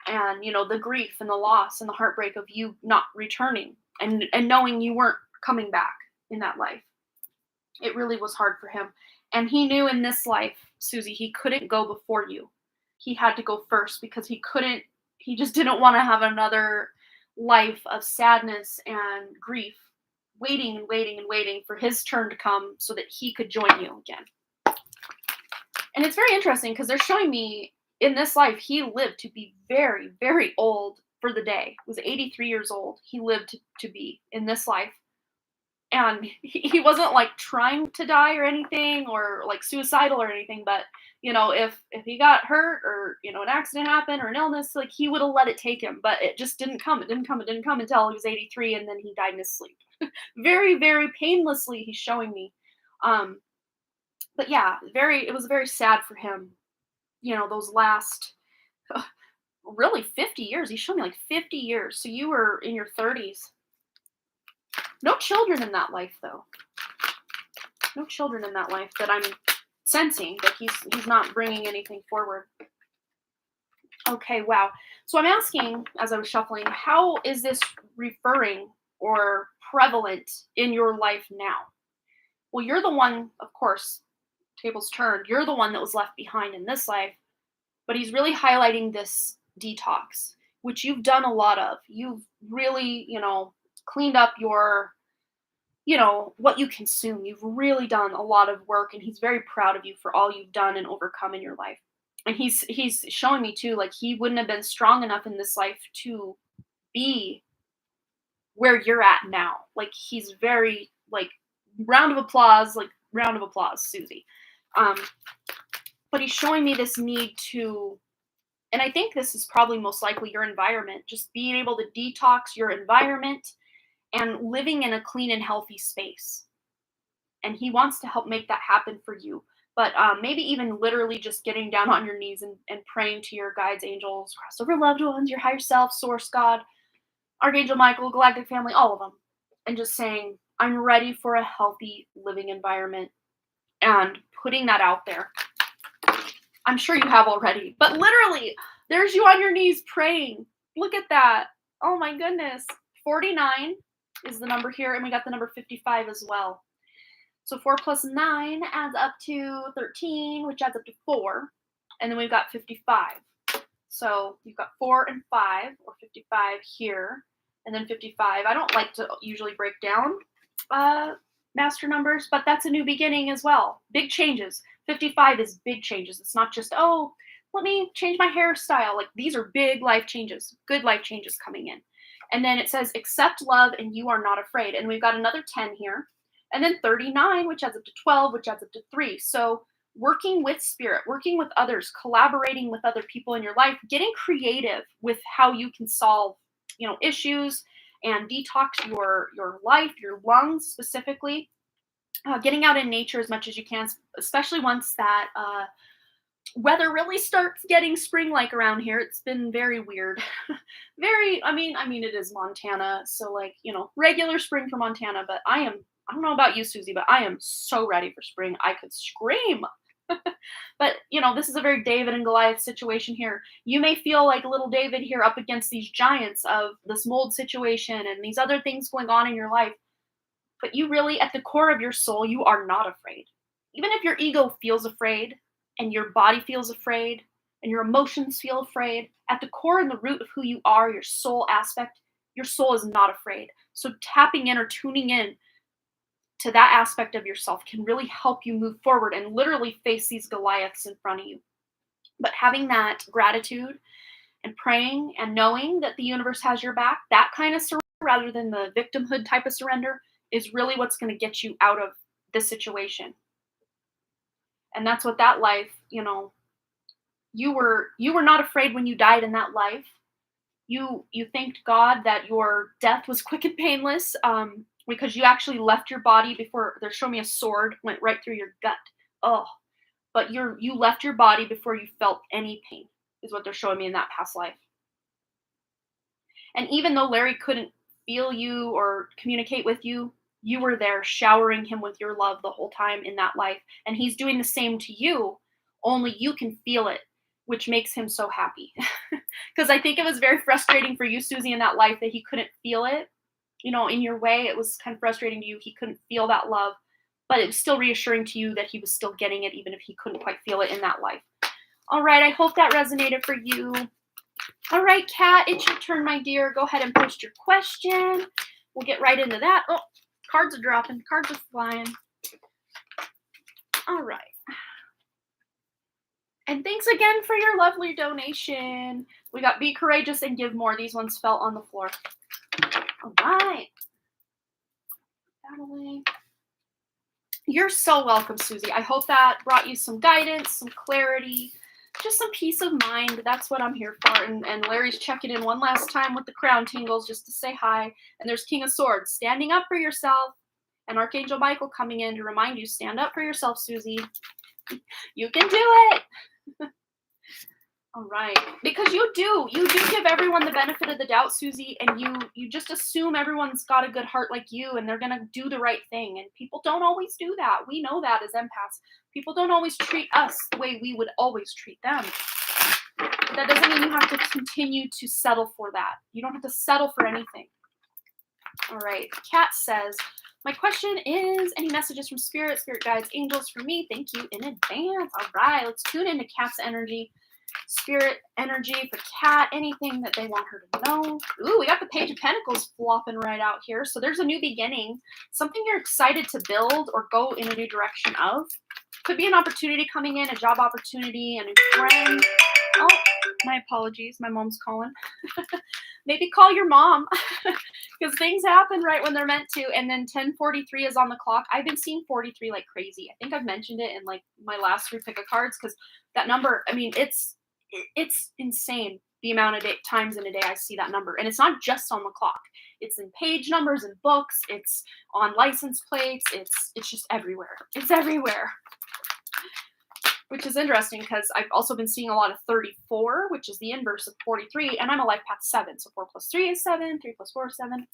and the grief and the loss and the heartbreak of you not returning, and knowing you weren't coming back in that life. It really was hard for him, and he knew in this life, Susie, he couldn't go before you. He had to go first because he just didn't want to have another life of sadness and grief, waiting and waiting and waiting for his turn to come so that he could join you again. And it's very interesting because they're showing me in this life, he lived to be very, very old for the day. He was 83 years old. He lived to be in this life. And he wasn't like trying to die or anything or like suicidal or anything. But, if he got hurt or, an accident happened or an illness, like he would have let it take him. But it just didn't come. It didn't come until he was 83, and then he died in his sleep. Very, very painlessly, he's showing me. But yeah, it was very sad for him. Those last really 50 years. He showed me like 50 years. So you were in your 30s. No children in that life, though. No children in that life that I'm sensing that he's not bringing anything forward. Okay, wow. So I'm asking, as I was shuffling, how is this referring or prevalent in your life now? Well, you're the one, of course, tables turned. You're the one that was left behind in this life, but he's really highlighting this detox, which you've done a lot of. You've really, cleaned up your, what you consume. You've really done a lot of work, and he's very proud of you for all you've done and overcome in your life. And he's showing me too, like he wouldn't have been strong enough in this life to be where you're at now. Like he's very like round of applause, Susie. But he's showing me this need to, and I think this is probably most likely your environment, just being able to detox your environment and living in a clean and healthy space. And he wants to help make that happen for you. But maybe even literally just getting down on your knees and praying to your guides, angels, crossover loved ones, your higher self, source, God, Archangel Michael, galactic family, all of them. And just saying, I'm ready for a healthy living environment, and putting that out there. I'm sure you have already, but literally, there's you on your knees praying. Look at that. Oh my goodness. 49 is the number here, and we got the number 55 as well. So 4 plus 9 adds up to 13, which adds up to 4. And then we've got 55. So you've got 4 and 5, or 55 here, and then 55. I don't like to usually break down master numbers, but that's a new beginning as well. Big changes. 55 is big changes. It's not just, oh, let me change my hairstyle. Like these are big life changes, good life changes coming in. And then it says, accept love and you are not afraid. And we've got another 10 here. And then 39, which adds up to 12, which adds up to 3. So working with spirit, working with others, collaborating with other people in your life, getting creative with how you can solve, issues and detox your life, your lungs specifically. Getting out in nature as much as you can, especially once that weather really starts getting spring-like around here. It's been very weird. I mean, it is Montana, so like, regular spring for Montana, but I don't know about you, Susie, but I am so ready for spring. I could scream. But, this is a very David and Goliath situation here. You may feel like little David here up against these giants of this mold situation and these other things going on in your life, but you really, at the core of your soul, you are not afraid. Even if your ego feels afraid and your body feels afraid and your emotions feel afraid, at the core and the root of who you are, your soul aspect, your soul is not afraid. So tapping in or tuning in to that aspect of yourself can really help you move forward and literally face these Goliaths in front of you. But having that gratitude and praying and knowing that the universe has your back, that kind of surrender rather than the victimhood type of surrender, is really what's going to get you out of this situation. And that's what that life, you were not afraid when you died in that life. You thanked God that your death was quick and painless, because you actually left your body before. They're showing me a sword went right through your gut. Oh, but you left your body before you felt any pain, is what they're showing me in that past life. And even though Larry couldn't feel you or communicate with you, you were there showering him with your love the whole time in that life. And he's doing the same to you, only you can feel it, which makes him so happy. Because I think it was very frustrating for you, Susie, in that life that he couldn't feel it. In your way, it was kind of frustrating to you. He couldn't feel that love, but it was still reassuring to you that he was still getting it, even if he couldn't quite feel it in that life. All right, I hope that resonated for you. All right, Kat, it's your turn, my dear. Go ahead and post your question. We'll get right into that. Oh, cards are dropping. Cards are flying. All right. And thanks again for your lovely donation. We got Be Courageous and Give More. These ones fell on the floor. All right. That away. You're so welcome, Susie. I hope that brought you some guidance, some clarity, just some peace of mind. That's what I'm here for. And Larry's checking in one last time with the crown tingles just to say hi. And there's King of Swords standing up for yourself. And Archangel Michael coming in to remind you, stand up for yourself, Susie. You can do it. All right. Because you do give everyone the benefit of the doubt, Susie, and you just assume everyone's got a good heart like you and they're going to do the right thing. And people don't always do that. We know that as empaths. People don't always treat us the way we would always treat them. That doesn't mean you have to continue to settle for that. You don't have to settle for anything. All right. Kat says, my question is, any messages from spirit guides, angels for me? Thank you in advance. All right. Let's tune into Kat's energy. Spirit energy for Kat, anything that they want her to know. Ooh, we got the Page of Pentacles flopping right out here. So there's a new beginning, something you're excited to build or go in a new direction of. Could be an opportunity coming in, a job opportunity, a new friend. Oh, my apologies. My mom's calling. Maybe call your mom because things happen right when they're meant to. And then 10:43 is on the clock. I've been seeing 43 like crazy. I think I've mentioned it in like my last 3 pick of cards because that number, I mean, it's insane the amount of times in a day I see that number. And it's not just on the clock. It's in page numbers and books. It's on license plates. It's just everywhere. It's everywhere. Which is interesting because I've also been seeing a lot of 34, which is the inverse of 43, and I'm a life path 7. So 4 plus 3 is 7, 3 plus 4 is 7.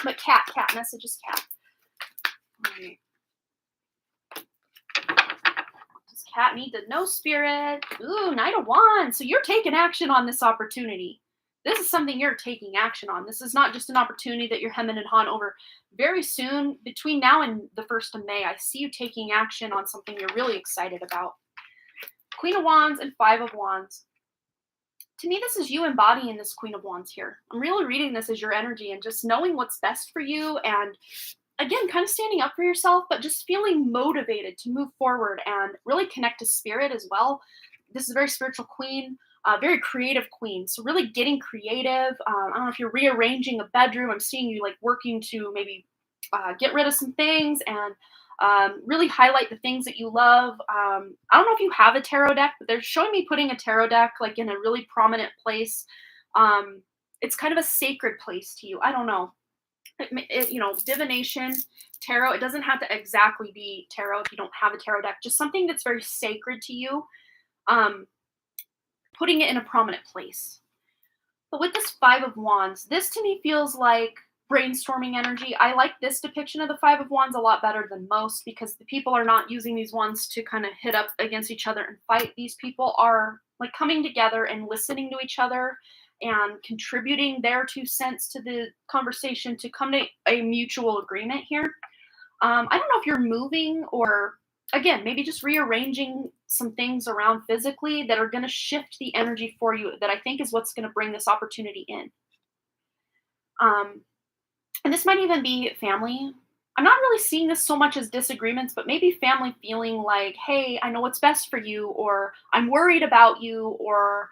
But Kat message is Kat. All right. Does Kat need to know spirit? Ooh, Knight of Wands. So you're taking action on this opportunity. This is something you're taking action on. This is not just an opportunity that you're hemming and hawing over. Very soon, between now and the 1st of May, I see you taking action on something you're really excited about. Queen of Wands and 5 of Wands. To me, this is you embodying this Queen of Wands here. I'm really reading this as your energy and just knowing what's best for you and, again, kind of standing up for yourself, but just feeling motivated to move forward and really connect to spirit as well. This is a very spiritual queen, very creative queen. So really getting creative. I don't know if you're rearranging a bedroom. I'm seeing you like working to maybe get rid of some things and really highlight the things that you love. I don't know if you have a tarot deck, but they're showing me putting a tarot deck like in a really prominent place. It's kind of a sacred place to you. I don't know. Divination, tarot, it doesn't have to exactly be tarot if you don't have a tarot deck. Just something that's very sacred to you. putting it in a prominent place. But with this Five of Wands, this to me feels like brainstorming energy. I like this depiction of the Five of Wands a lot better than most because the people are not using these wands to kind of hit up against each other and fight. These people are like coming together and listening to each other and contributing their 2 cents to the conversation to come to a mutual agreement here. I don't know if you're moving or, again, maybe just rearranging some things around physically that are going to shift the energy for you that I think is what's going to bring this opportunity in. And this might even be family. I'm not really seeing this so much as disagreements, but maybe family feeling like, hey, I know what's best for you, or I'm worried about you, or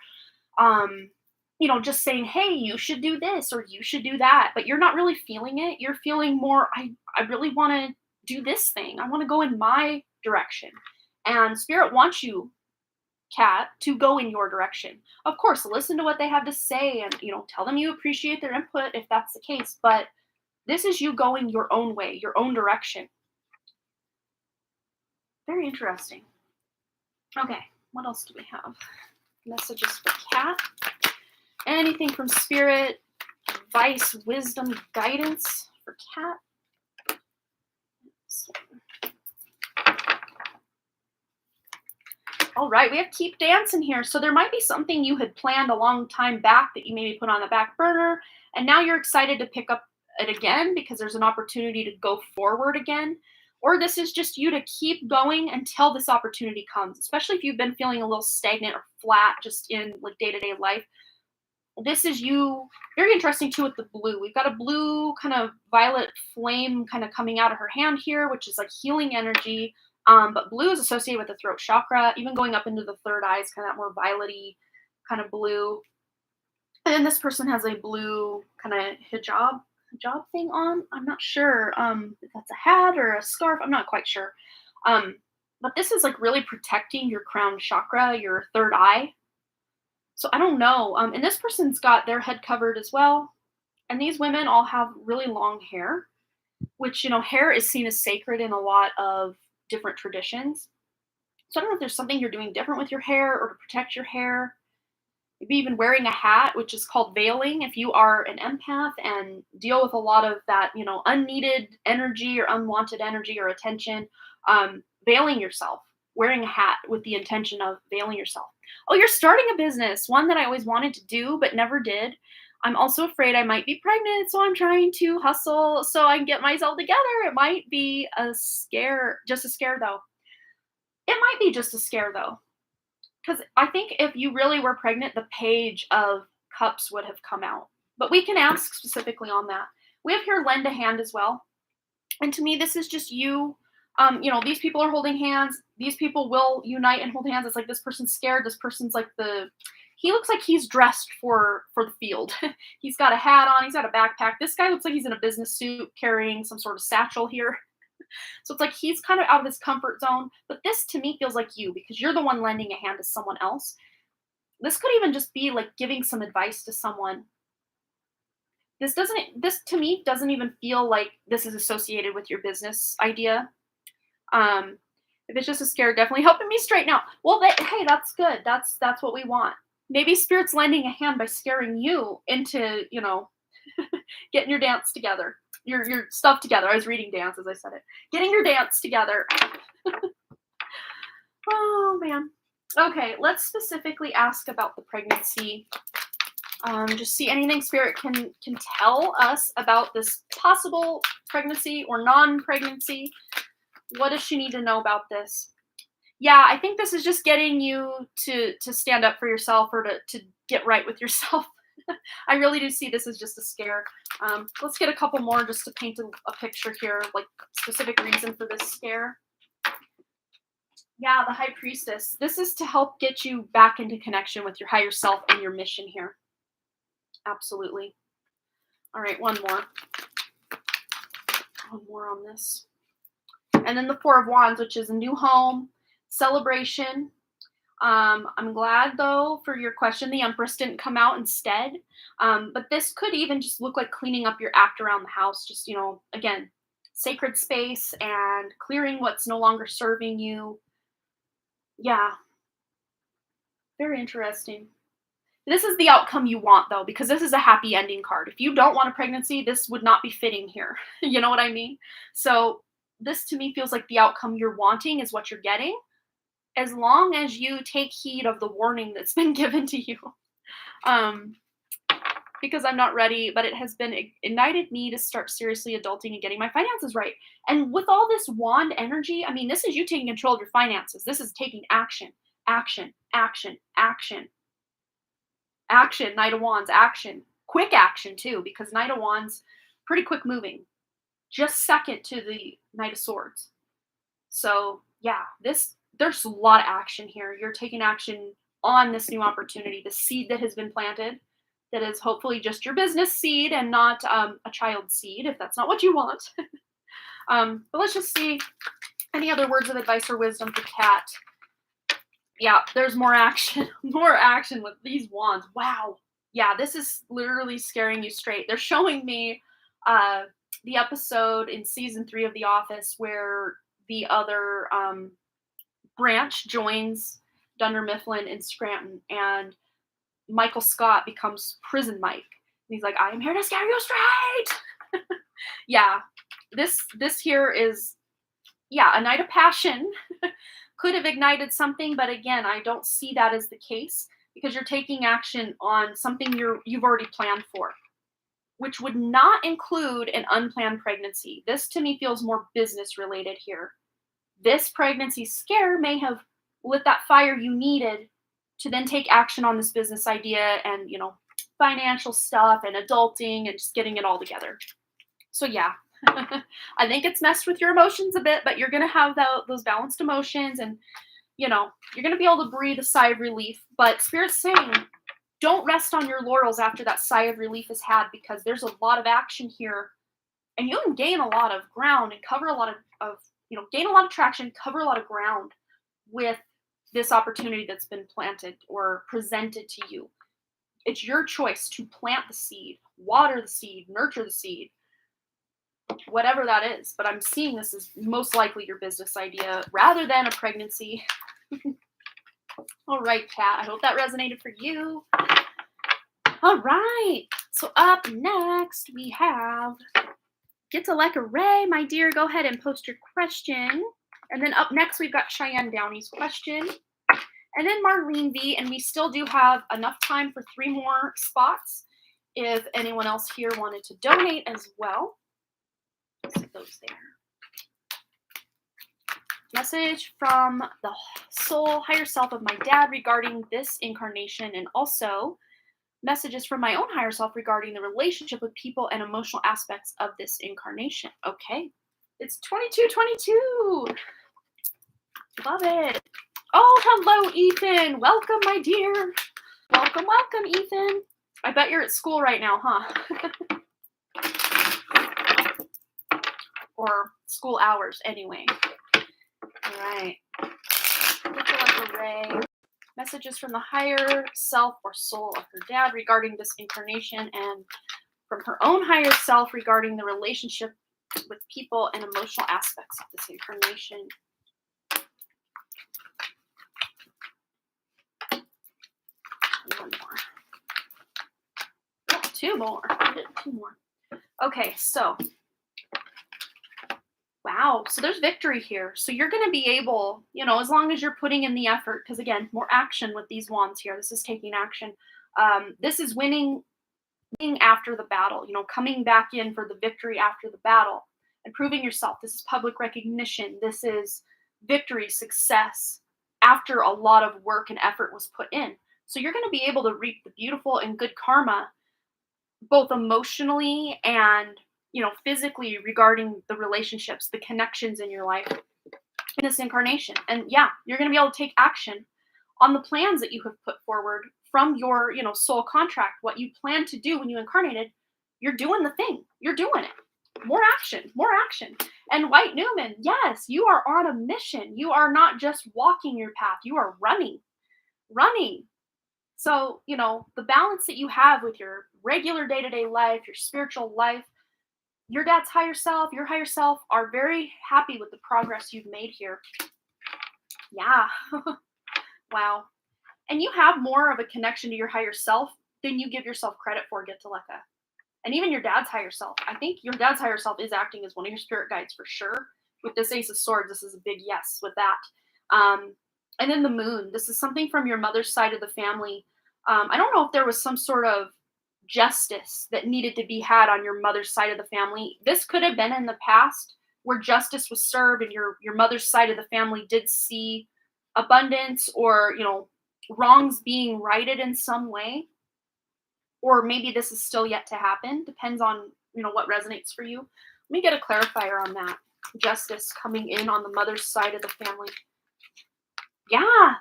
just saying, hey, you should do this or you should do that, but you're not really feeling it. You're feeling more, I really want to do this thing. I want to go in my direction. And Spirit wants you, Cat, to go in your direction. Of course, listen to what they have to say and, tell them you appreciate their input if that's the case. But this is you going your own way, your own direction. Very interesting. Okay, what else do we have? Messages for Cat. Anything from Spirit, advice, wisdom, guidance for Cat? All right, we have keep dancing here. So there might be something you had planned a long time back that you maybe put on the back burner, and now you're excited to pick up it again because there's an opportunity to go forward again. Or this is just you to keep going until this opportunity comes, especially if you've been feeling a little stagnant or flat just in like day-to-day life. This is you, very interesting too with the blue. We've got a blue kind of violet flame kind of coming out of her hand here, which is like healing energy. But blue is associated with the throat chakra, even going up into the third eye is kind of that more violet-y kind of blue. And then this person has a blue kind of hijab thing on. I'm not sure if that's a hat or a scarf. I'm not quite sure. But this is like really protecting your crown chakra, your third eye. So I don't know. And this person's got their head covered as well. And these women all have really long hair, which, hair is seen as sacred in a lot of different traditions. So I don't know if there's something you're doing different with your hair or to protect your hair. Maybe even wearing a hat, which is called veiling. If you are an empath and deal with a lot of that, unneeded energy or unwanted energy or attention, veiling yourself, wearing a hat with the intention of veiling yourself. Oh, you're starting a business, one that I always wanted to do but never did. I'm also afraid I might be pregnant, so I'm trying to hustle so I can get myself together. It might be a scare, just a scare though. It might be just a scare though. Because I think if you really were pregnant, the Page of Cups would have come out. But we can ask specifically on that. We have here lend a hand as well. And to me, this is just you. These people are holding hands. These people will unite and hold hands. It's like this person's scared. This person's like he looks like he's dressed for the field. He's got a hat on. He's got a backpack. This guy looks like he's in a business suit carrying some sort of satchel here. So it's like he's kind of out of his comfort zone. But this to me feels like you because you're the one lending a hand to someone else. This could even just be like giving some advice to someone. This to me doesn't even feel like this is associated with your business idea. If it's just a scare, definitely helping me straighten out. Well, hey, that's good. That's what we want. Maybe Spirit's lending a hand by scaring you into, getting your dance together, your stuff together. I was reading dance as I said it. Getting your dance together. Oh man. Okay, let's specifically ask about the pregnancy. Just see anything Spirit can tell us about this possible pregnancy or non-pregnancy. What does she need to know about this? Yeah, I think this is just getting you to stand up for yourself or to get right with yourself. I really do see this as just a scare. Let's get a couple more just to paint a picture here, like specific reason for this scare. Yeah, the High Priestess. This is to help get you back into connection with your higher self and your mission here. Absolutely. All right, one more. One more on this. And then the Four of Wands, which is a new home, celebration. I'm glad, though, for your question, the Empress didn't come out instead. But this could even just look like cleaning up your act around the house. Just, again, sacred space and clearing what's no longer serving you. Yeah. Very interesting. This is the outcome you want, though, because this is a happy ending card. If you don't want a pregnancy, this would not be fitting here. You know what I mean? So this to me feels like the outcome you're wanting is what you're getting, as long as you take heed of the warning that's been given to you. Um, because I'm not ready, but it has been ignited me to start seriously adulting and getting my finances right. And with all this wand energy, I mean, this is you taking control of your finances. This is taking action, action, action, action, action. Knight of Wands, action. Quick action, too, because Knight of Wands, pretty quick moving. Just second to the Knight of Swords. So, yeah, there's a lot of action here. You're taking action on this new opportunity, the seed that has been planted, that is hopefully just your business seed and not a child seed, if that's not what you want. But let's just see any other words of advice or wisdom for Kat. Yeah, there's more action, more action with these wands. Wow. Yeah, this is literally scaring you straight. They're showing me the episode in season 3 of The Office where the other branch joins Dunder Mifflin in Scranton, and Michael Scott becomes Prison Mike. And he's like, I am here to scare you straight. Yeah, this here is, yeah, a night of passion. Could have ignited something, but again, I don't see that as the case because you're taking action on something you've already planned for, which would not include an unplanned pregnancy. This to me feels more business related here. This pregnancy scare may have lit that fire you needed to then take action on this business idea and, financial stuff and adulting and just getting it all together. So yeah, I think it's messed with your emotions a bit, but you're going to have those balanced emotions and, you're going to be able to breathe a sigh of relief. But Spirit's saying, don't rest on your laurels after that sigh of relief is had, because there's a lot of action here and you can gain a lot of ground and cover a lot of gain a lot of traction, cover a lot of ground with this opportunity that's been planted or presented to you. It's your choice to plant the seed, water the seed, nurture the seed, whatever that is. But I'm seeing this as most likely your business idea rather than a pregnancy. All right, Kat, I hope that resonated for you. All right, so up next we have Get to Like a Ray, my dear. Go ahead and post your question. And then up next we've got Cheyenne Downey's question. And then Marlene V, and we still do have enough time for 3 more spots if anyone else here wanted to donate as well. Let's put those there. Message from the soul higher self of my dad regarding this incarnation, and also messages from my own higher self regarding the relationship with people and emotional aspects of this incarnation. Okay. It's 2222. Love it. Oh, hello, Ethan. Welcome, my dear. Welcome, welcome, Ethan. I bet you're at school right now, huh? Or school hours, anyway. All right. Get to Like a Ray. Messages from the higher self or soul of her dad regarding this incarnation, and from her own higher self regarding the relationship with people and emotional aspects of this incarnation. One more. Oh, 2 more. I did 2 more. Okay, so wow. So there's victory here. So you're going to be able, as long as you're putting in the effort, because again, more action with these wands here. This is taking action. This is winning after the battle, coming back in for the victory after the battle and proving yourself. This is public recognition. This is victory, success after a lot of work and effort was put in. So you're going to be able to reap the beautiful and good karma, both emotionally and, physically, regarding the relationships, the connections in your life in this incarnation. And yeah, you're going to be able to take action on the plans that you have put forward from your, soul contract, what you planned to do when you incarnated. You're doing the thing. You're doing it. More action, more action. And White Newman, yes, you are on a mission. You are not just walking your path. You are running. So, the balance that you have with your regular day-to-day life, your spiritual life, your dad's higher self, your higher self are very happy with the progress you've made here. Yeah. Wow. And you have more of a connection to your higher self than you give yourself credit for, get to Leka. And even your dad's higher self. I think your dad's higher self is acting as one of your spirit guides for sure. With this Ace of Swords, this is a big yes with that. And then the moon. This is something from your mother's side of the family. I don't know if there was some sort of justice that needed to be had on your mother's side of the family. This could have been in the past where justice was served and your mother's side of the family did see abundance or, wrongs being righted in some way. Or maybe this is still yet to happen. Depends on, what resonates for you. Let me get a clarifier on that. Justice coming in on the mother's side of the family. Yeah,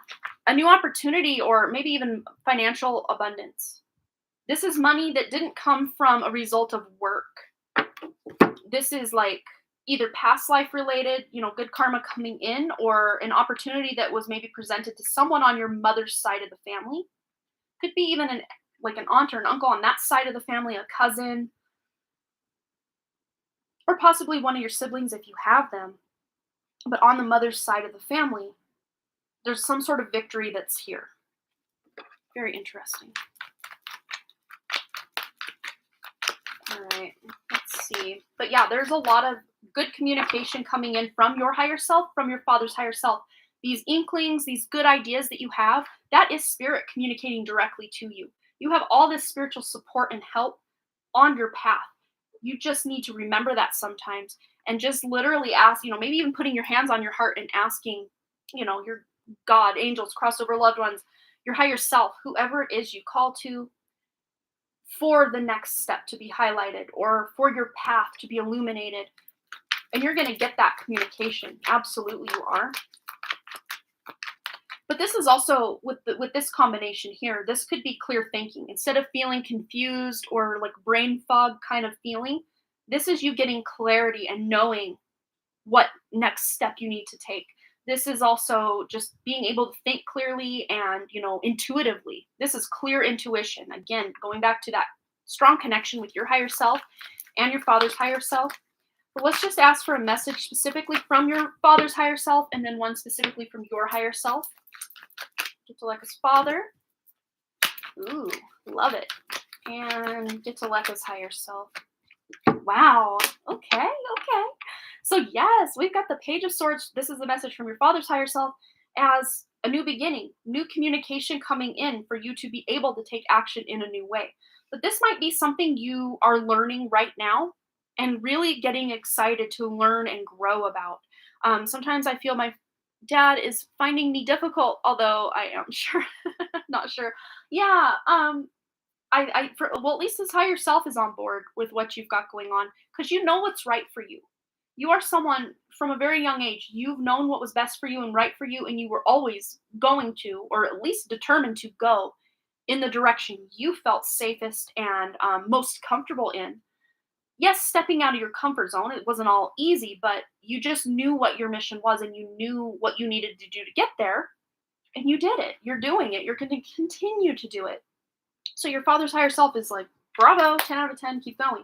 a new opportunity or maybe even financial abundance. This is money that didn't come from a result of work. This is like either past life related, good karma coming in, or an opportunity that was maybe presented to someone on your mother's side of the family. Could be even an aunt or an uncle on that side of the family, a cousin, or possibly one of your siblings if you have them. But on the mother's side of the family, there's some sort of victory that's here. Very interesting. All right, let's see. But yeah, there's a lot of good communication coming in from your higher self, from your father's higher self. These inklings, these good ideas that you have, that is spirit communicating directly to you. You have all this spiritual support and help on your path. You just need to remember that sometimes and just literally ask, maybe even putting your hands on your heart and asking, your God, angels, crossover loved ones, your higher self, whoever it is you call to, for the next step to be highlighted or for your path to be illuminated. And you're going to get that communication. Absolutely you are. But this is also, with this combination here, this could be clear thinking. Instead of feeling confused or like brain fog kind of feeling, this is you getting clarity and knowing what next step you need to take. This is also just being able to think clearly and, intuitively. This is clear intuition. Again, going back to that strong connection with your higher self and your father's higher self. But let's just ask for a message specifically from your father's higher self and then one specifically from your higher self. Get to Leka's father. Ooh, love it. And get to Leka's higher self. Wow. Okay. So yes, we've got the Page of Swords. This is the message from your father's higher self as a new beginning, new communication coming in for you to be able to take action in a new way. But this might be something you are learning right now and really getting excited to learn and grow about. Sometimes I feel my dad is finding me difficult, although I am sure, not sure. Yeah, at least his higher self is on board with what you've got going on because you know what's right for you. You are someone from a very young age. You've known what was best for you and right for you, and you were always going to, or at least determined to go in the direction you felt safest and most comfortable in. Yes, stepping out of your comfort zone, it wasn't all easy, but you just knew what your mission was and you knew what you needed to do to get there, and you did it. You're doing it. You're going to continue to do it. So your father's higher self is like, bravo, 10 out of 10, keep going.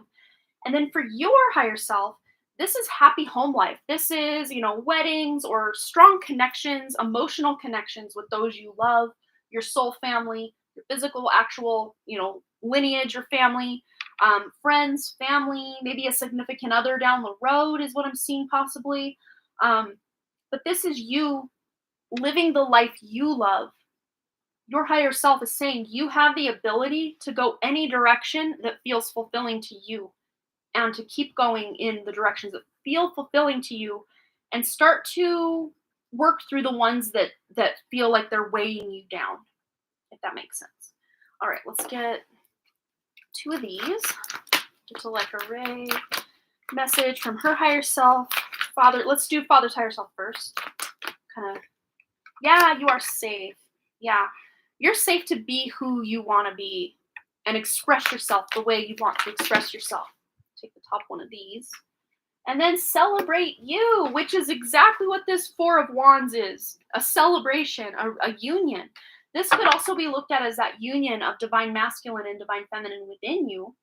And then for your higher self, this is happy home life. This is, weddings or strong connections, emotional connections with those you love, your soul family, your physical, actual, lineage or family, friends, family, maybe a significant other down the road is what I'm seeing possibly. But this is you living the life you love. Your higher self is saying you have the ability to go any direction that feels fulfilling to you and to keep going in the directions that feel fulfilling to you and start to work through the ones that feel like they're weighing you down, if that makes sense. All right, let's get 2 of these. Get to Leka Ray. Message from her higher self. Father, let's do father's higher self first. Kind of, yeah, you are safe. Yeah, you're safe to be who you want to be and express yourself the way you want to express yourself. Take the top one of these. And then celebrate you, which is exactly what this 4 of Wands is. A celebration, a union. This could also be looked at as that union of divine masculine and divine feminine within you.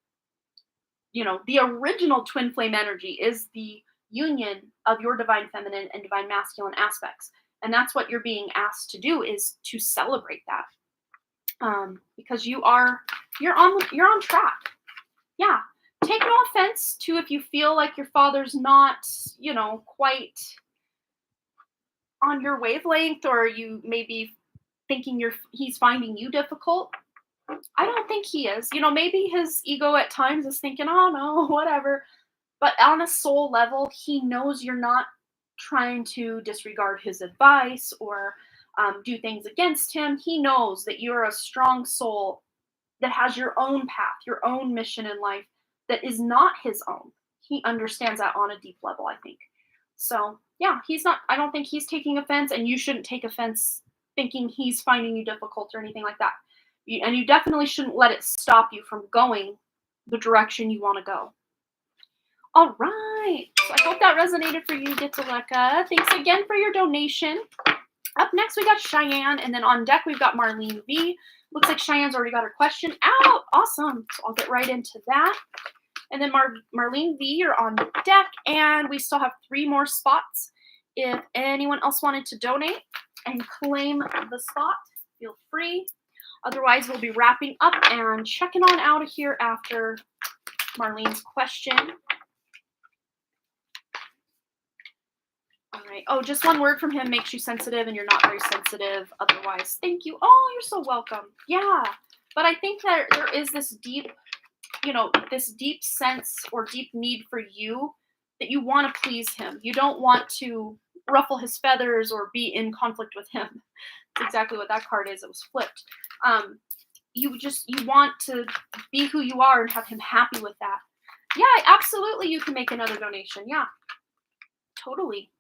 The original twin flame energy is the union of your divine feminine and divine masculine aspects. And that's what you're being asked to do, is to celebrate that. because you're on track. Yeah. Take no offense to if you feel like your father's not, quite on your wavelength, or you may be thinking he's finding you difficult. I don't think he is. Maybe his ego at times is thinking, oh no, whatever. But on a soul level, he knows you're not trying to disregard his advice or do things against him. He knows that you're a strong soul that has your own path, your own mission in life that is not his own. He understands that on a deep level, I think. So, yeah, I don't think he's taking offense, and you shouldn't take offense thinking he's finding you difficult or anything like that. And you definitely shouldn't let it stop you from going the direction you want to go. All right. So I hope that resonated for you, Gitaleka. Thanks again for your donation. Up next, we got Cheyenne, and then on deck, we've got Marlene V. Looks like Cheyenne's already got her question out. Awesome. So I'll get right into that. And then Marlene V, you're on deck, and we still have 3 more spots. If anyone else wanted to donate and claim the spot, feel free. Otherwise, we'll be wrapping up and checking on out of here after Marlene's question. All right. Oh, just one word from him makes you sensitive, and you're not very sensitive otherwise. Thank you. Oh, you're so welcome. Yeah. But I think that there is this deep, this deep sense or deep need for you that you want to please him. You don't want to ruffle his feathers or be in conflict with him. That's exactly what that card is. It was flipped. You want to be who you are and have him happy with that. Yeah, absolutely. You can make another donation. Yeah, totally.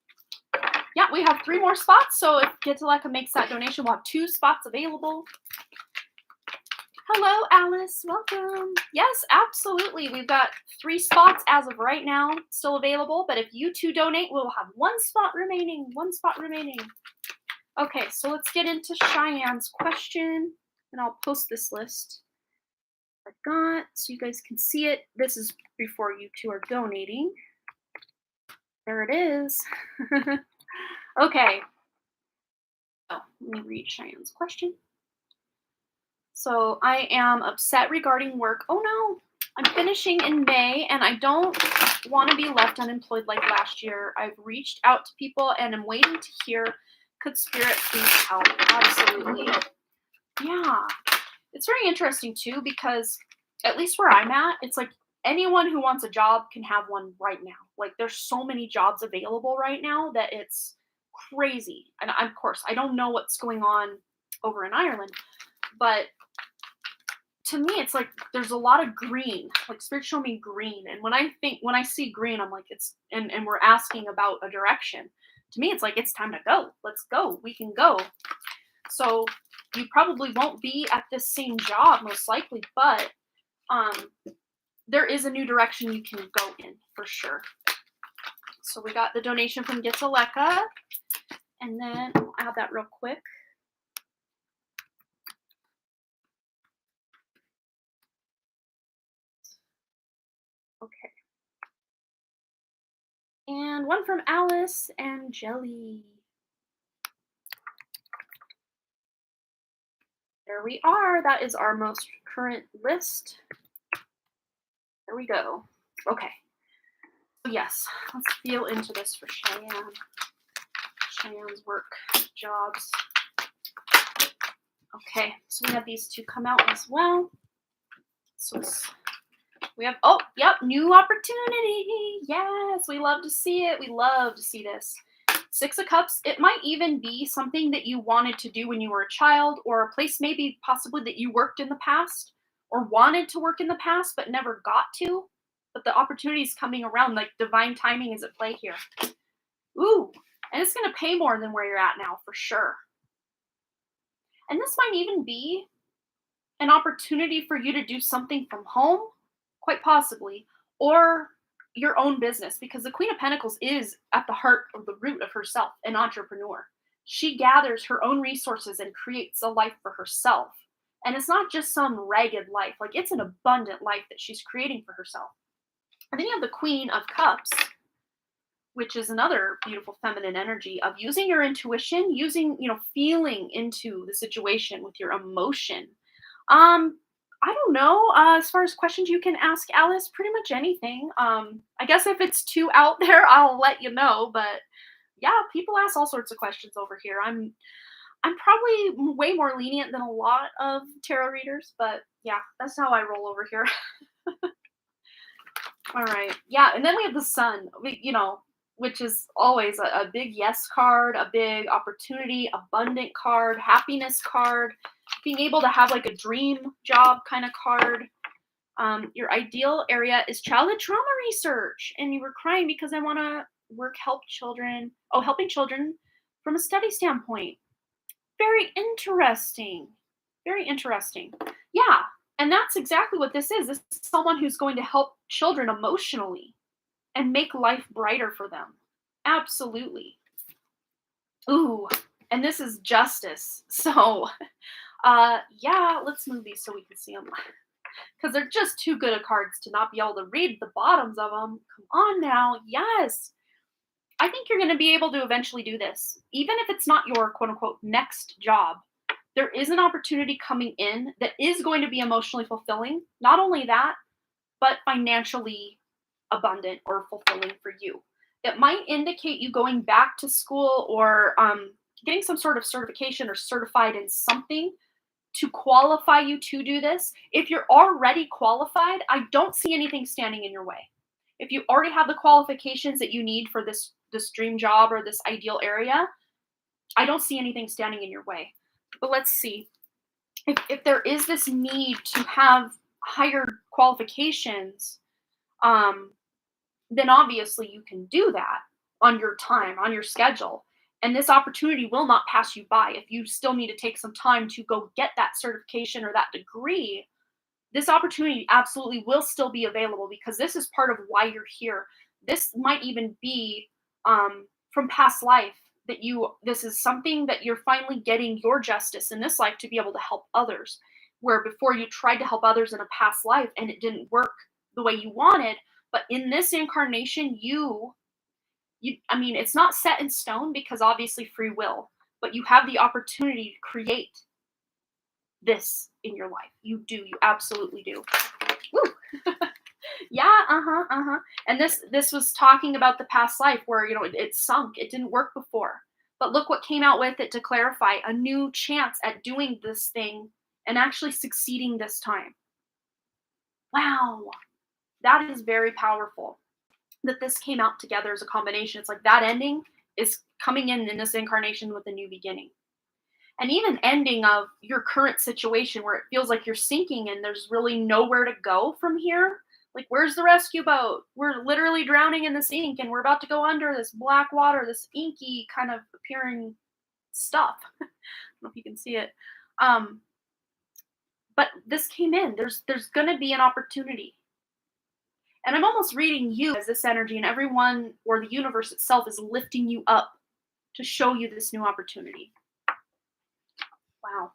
Yeah, we have 3 more spots. So if Gitaleka makes that donation, we'll have 2 spots available. Hello, Alice. Welcome. Yes, absolutely. We've got 3 spots as of right now still available. But if you 2 donate, we'll have 1 spot remaining. 1 spot remaining. Okay, so let's get into Cheyenne's question. And I'll post this list I got so you guys can see it. This is before you 2 are donating. There it is. Okay. Oh, let me read Cheyenne's question. So I am upset regarding work. Oh no, I'm finishing in May and I don't want to be left unemployed like last year. I've reached out to people and I'm waiting to hear. Could Spirit please help? Absolutely. Yeah. It's very interesting too, because at least where I'm at, it's like anyone who wants a job can have one right now. Like there's so many jobs available right now that it's crazy. And of course, I don't know what's going on over in Ireland, but to me, it's like there's a lot of green. Like Spirit show me green. And when I see green, I'm like, and we're asking about a direction. To me, it's like, it's time to go. Let's go. We can go. So you probably won't be at this same job, most likely, but there is a new direction you can go in for sure. So we got the donation from Gitaleka, and then I'll add that real quick. Okay. And one from Alice and Jelly. There we are. That is our most current list. There we go. Okay. So yes, let's feel into this for Cheyenne. Cheyenne's work, jobs. Okay, so we have these 2 come out as well. So we have, oh, yep, new opportunity. Yes, we love to see it. We love to see this. 6 of Cups, it might even be something that you wanted to do when you were a child, or a place maybe possibly that you worked in the past or wanted to work in the past but never got to. But the opportunity is coming around, like divine timing is at play here. Ooh, and it's going to pay more than where you're at now for sure. And this might even be an opportunity for you to do something from home, quite possibly, or your own business, because the Queen of Pentacles is at the heart of the root of herself, an entrepreneur. She gathers her own resources and creates a life for herself. And it's not just some ragged life, like it's an abundant life that she's creating for herself. And then you have the Queen of Cups, which is another beautiful feminine energy of using your intuition, using, feeling into the situation with your emotion. I don't know. As far as questions you can ask Alice, pretty much anything. I guess if it's too out there, I'll let you know. But yeah, people ask all sorts of questions over here. I'm probably way more lenient than a lot of tarot readers, but yeah, that's how I roll over here. All right. Yeah, and then we have the sun, which is always a big yes card, a big opportunity, abundant card, happiness card, being able to have like a dream job kind of card. Your ideal area is childhood trauma research, and you were crying because I want to help children. Oh, helping children from a study standpoint. Very interesting. Very interesting. Yeah, and that's exactly what this is. This is someone who's going to help children emotionally and make life brighter for them. Absolutely. Ooh, and this is justice. So, yeah, let's move these so we can see them. Because they're just too good of cards to not be able to read the bottoms of them. Come on now. Yes. I think you're going to be able to eventually do this. Even if it's not your quote unquote next job, there is an opportunity coming in that is going to be emotionally fulfilling. Not only that, but financially abundant or fulfilling for you. It might indicate you going back to school or getting some sort of certification or certified in something to qualify you to do this. If you're already qualified, I don't see anything standing in your way. If you already have the qualifications that you need for this dream job or this ideal area, I don't see anything standing in your way. But let's see. If there is this need to have higher qualifications, then obviously you can do that on your time, on your schedule. And this opportunity will not pass you by. If you still need to take some time to go get that certification or that degree, this opportunity absolutely will still be available because this is part of why you're here. This might even be from past life that this is something that you're finally getting your justice in this life to be able to help others. Where before you tried to help others in a past life and it didn't work the way you wanted, but in this incarnation, I mean, it's not set in stone because obviously free will, but you have the opportunity to create this in your life. You do. You absolutely do. Woo. Yeah, uh-huh. And this was talking about the past life where, it sunk. It didn't work before. But look what came out with it to clarify a new chance at doing this thing and actually succeeding this time. Wow. That is very powerful that this came out together as a combination. It's like that ending is coming in this incarnation with a new beginning. And even ending of your current situation where it feels like you're sinking and there's really nowhere to go from here. Like, where's the rescue boat? We're literally drowning in this ink and we're about to go under this black water, this inky kind of appearing stuff. I don't know if you can see it. But this came in. There's going to be an opportunity. And I'm almost reading you as this energy, and everyone or the universe itself is lifting you up to show you this new opportunity. Wow.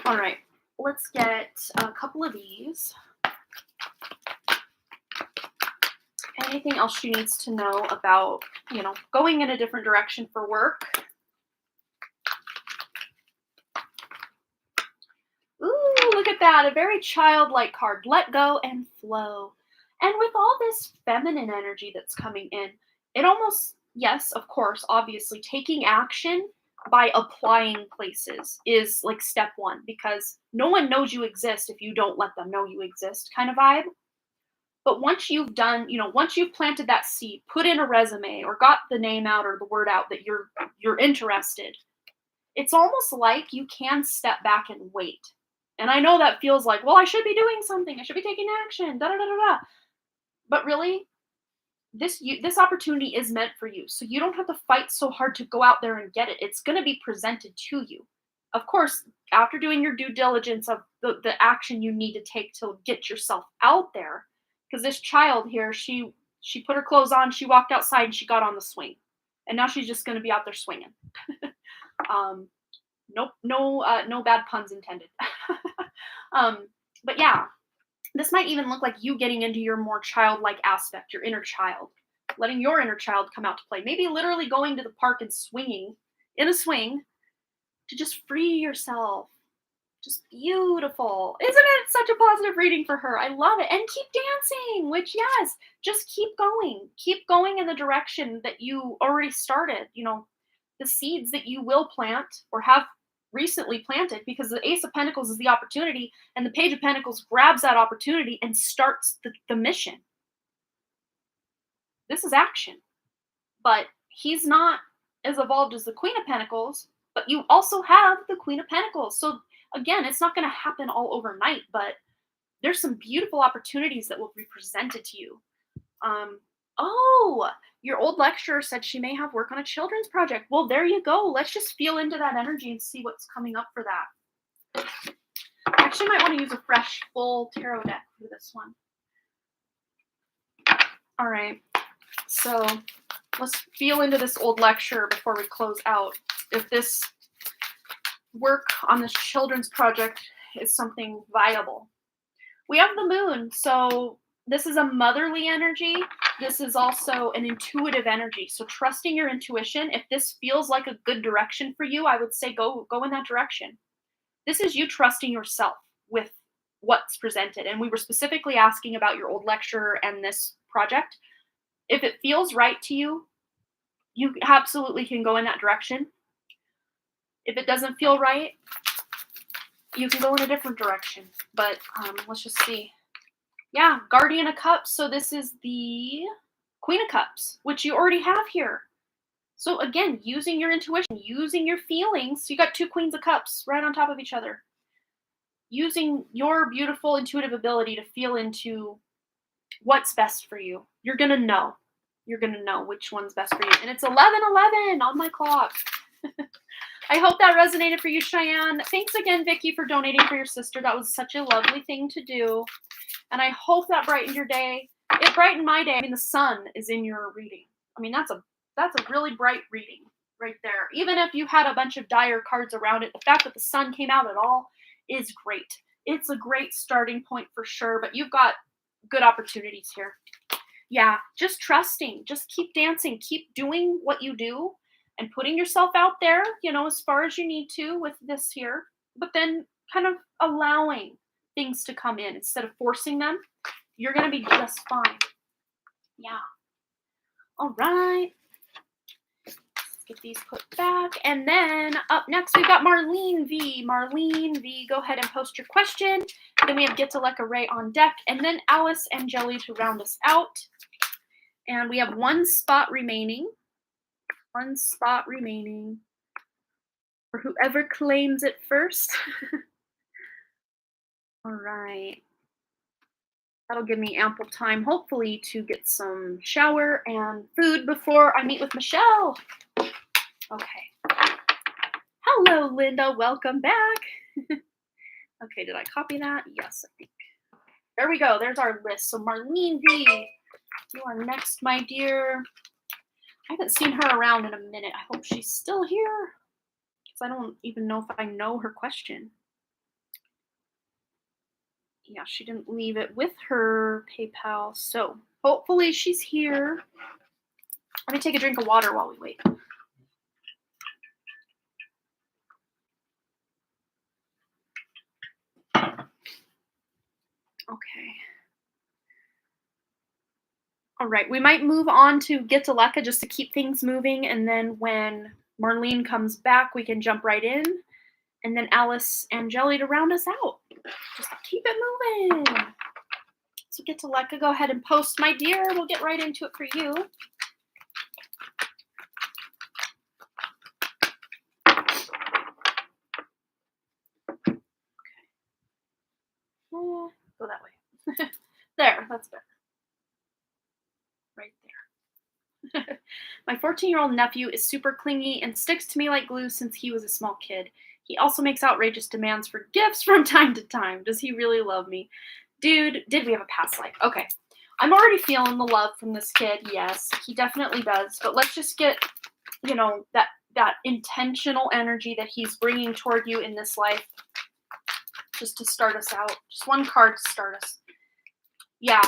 All right. Let's get a couple of these. Anything else she needs to know about, going in a different direction for work? Ooh, look at that. A very childlike card. Let go and flow. And with all this feminine energy that's coming in, it almost, yes, of course, obviously, taking action by applying places is like step one, because no one knows you exist if you don't let them know you exist kind of vibe. But once you've done, once you've planted that seed, put in a resume or got the name out or the word out that you're interested, it's almost like you can step back and wait. And I know that feels like, well, I should be doing something. I should be taking action. Da da da da da. But really, this opportunity is meant for you. So you don't have to fight so hard to go out there and get it. It's going to be presented to you. Of course, after doing your due diligence of the action you need to take to get yourself out there. Because this child here, she put her clothes on, she walked outside, and she got on the swing. And now she's just going to be out there swinging. Nope, no bad puns intended. But yeah. This might even look like you getting into your more childlike aspect, your inner child, letting your inner child come out to play. Maybe literally going to the park and swinging in a swing to just free yourself, Just beautiful. Isn't it such a positive reading for her? I love it. And keep dancing, which, yes, just keep going. Keep going in the direction that you already started. The seeds that you will plant or have recently planted, because the Ace of Pentacles is the opportunity, and the Page of Pentacles grabs that opportunity and starts the mission. This is action. But he's not as evolved as the Queen of Pentacles, but you also have the Queen of Pentacles. So again, it's not going to happen all overnight, but there's some beautiful opportunities that will be presented to you. Oh, your old lecturer said she may have work on a children's project. Well, there you go. Let's just feel into that energy and see what's coming up for that. I actually might want to use a fresh, full tarot deck for this one. All right. So let's feel into this old lecturer before we close out. If this work on this children's project is something viable. We have the moon, so this is a motherly energy. This is also an intuitive energy. So trusting your intuition. If this feels like a good direction for you, I would say go in that direction. This is you trusting yourself with what's presented. And we were specifically asking about your old lecturer and this project. If it feels right to you, you absolutely can go in that direction. If it doesn't feel right, you can go in a different direction. But let's just see. Yeah, Guardian of Cups. So this is the Queen of Cups, which you already have here. So again, using your intuition, using your feelings. So you got two Queens of Cups right on top of each other. Using your beautiful intuitive ability to feel into what's best for you. You're going to know. You're going to know which one's best for you. And it's 11:11 on my clock. I hope that resonated for you, Cheyenne. Thanks again, Vicky, for donating for your sister. That was such a lovely thing to do. And I hope that brightened your day. It brightened my day. I mean, the sun is in your reading. I mean, that's a really bright reading right there. Even if you had a bunch of dire cards around it, the fact that the sun came out at all is great. It's a great starting point for sure, but you've got good opportunities here. Yeah, just trusting. Just keep dancing. Keep doing what you do and putting yourself out there, as far as you need to with this here, but then kind of allowing things to come in instead of forcing them. You're going to be just fine. Yeah. All right. Let's get these put back. And then up next, we've got Marlene V. Marlene V, go ahead and post your question. Then we have Get to Leka Ray on deck. And then Alice and Jelly to round us out. And we have one spot remaining. One spot remaining for whoever claims it first. All right. That'll give me ample time, hopefully, to get some shower and food before I meet with Michelle. Okay. Hello, Linda. Welcome back. Okay, did I copy that? Yes, I think. There we go. There's our list. So Marlene V, you are next, my dear. I haven't seen her around in a minute. I hope she's still here, because I don't even know if I know her question. Yeah, she didn't leave it with her PayPal, so hopefully she's here. Let me take a drink of water while we wait. Okay. All right, we might move on to Get to Leka just to keep things moving, and then when Marlene comes back, we can jump right in, and then Alice and Jelly to round us out. Just to keep it moving. So Get to Leka, go ahead and post, my dear. We'll get right into it for you. Okay. Go that way. There, that's better. Right there. My 14-year-old nephew is super clingy and sticks to me like glue since he was a small kid. He also makes outrageous demands for gifts from time to time. Does he really love me? Dude, did we have a past life? Okay. I'm already feeling the love from this kid. Yes, he definitely does. But let's just get, that intentional energy that he's bringing toward you in this life just to start us out. Just one card to start us. Yeah.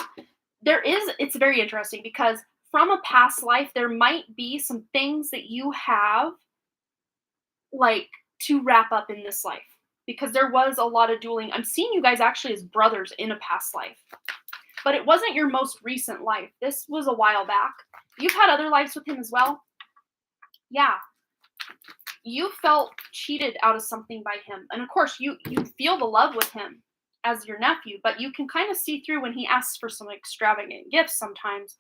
It's very interesting because from a past life, there might be some things that you have, to wrap up in this life. because there was a lot of dueling. I'm seeing you guys actually as brothers in a past life, but it wasn't your most recent life. This was a while back. You've had other lives with him as well. Yeah. You felt cheated out of something by him. And of course, you feel the love with him as your nephew, but you can kind of see through when he asks for some extravagant gifts sometimes.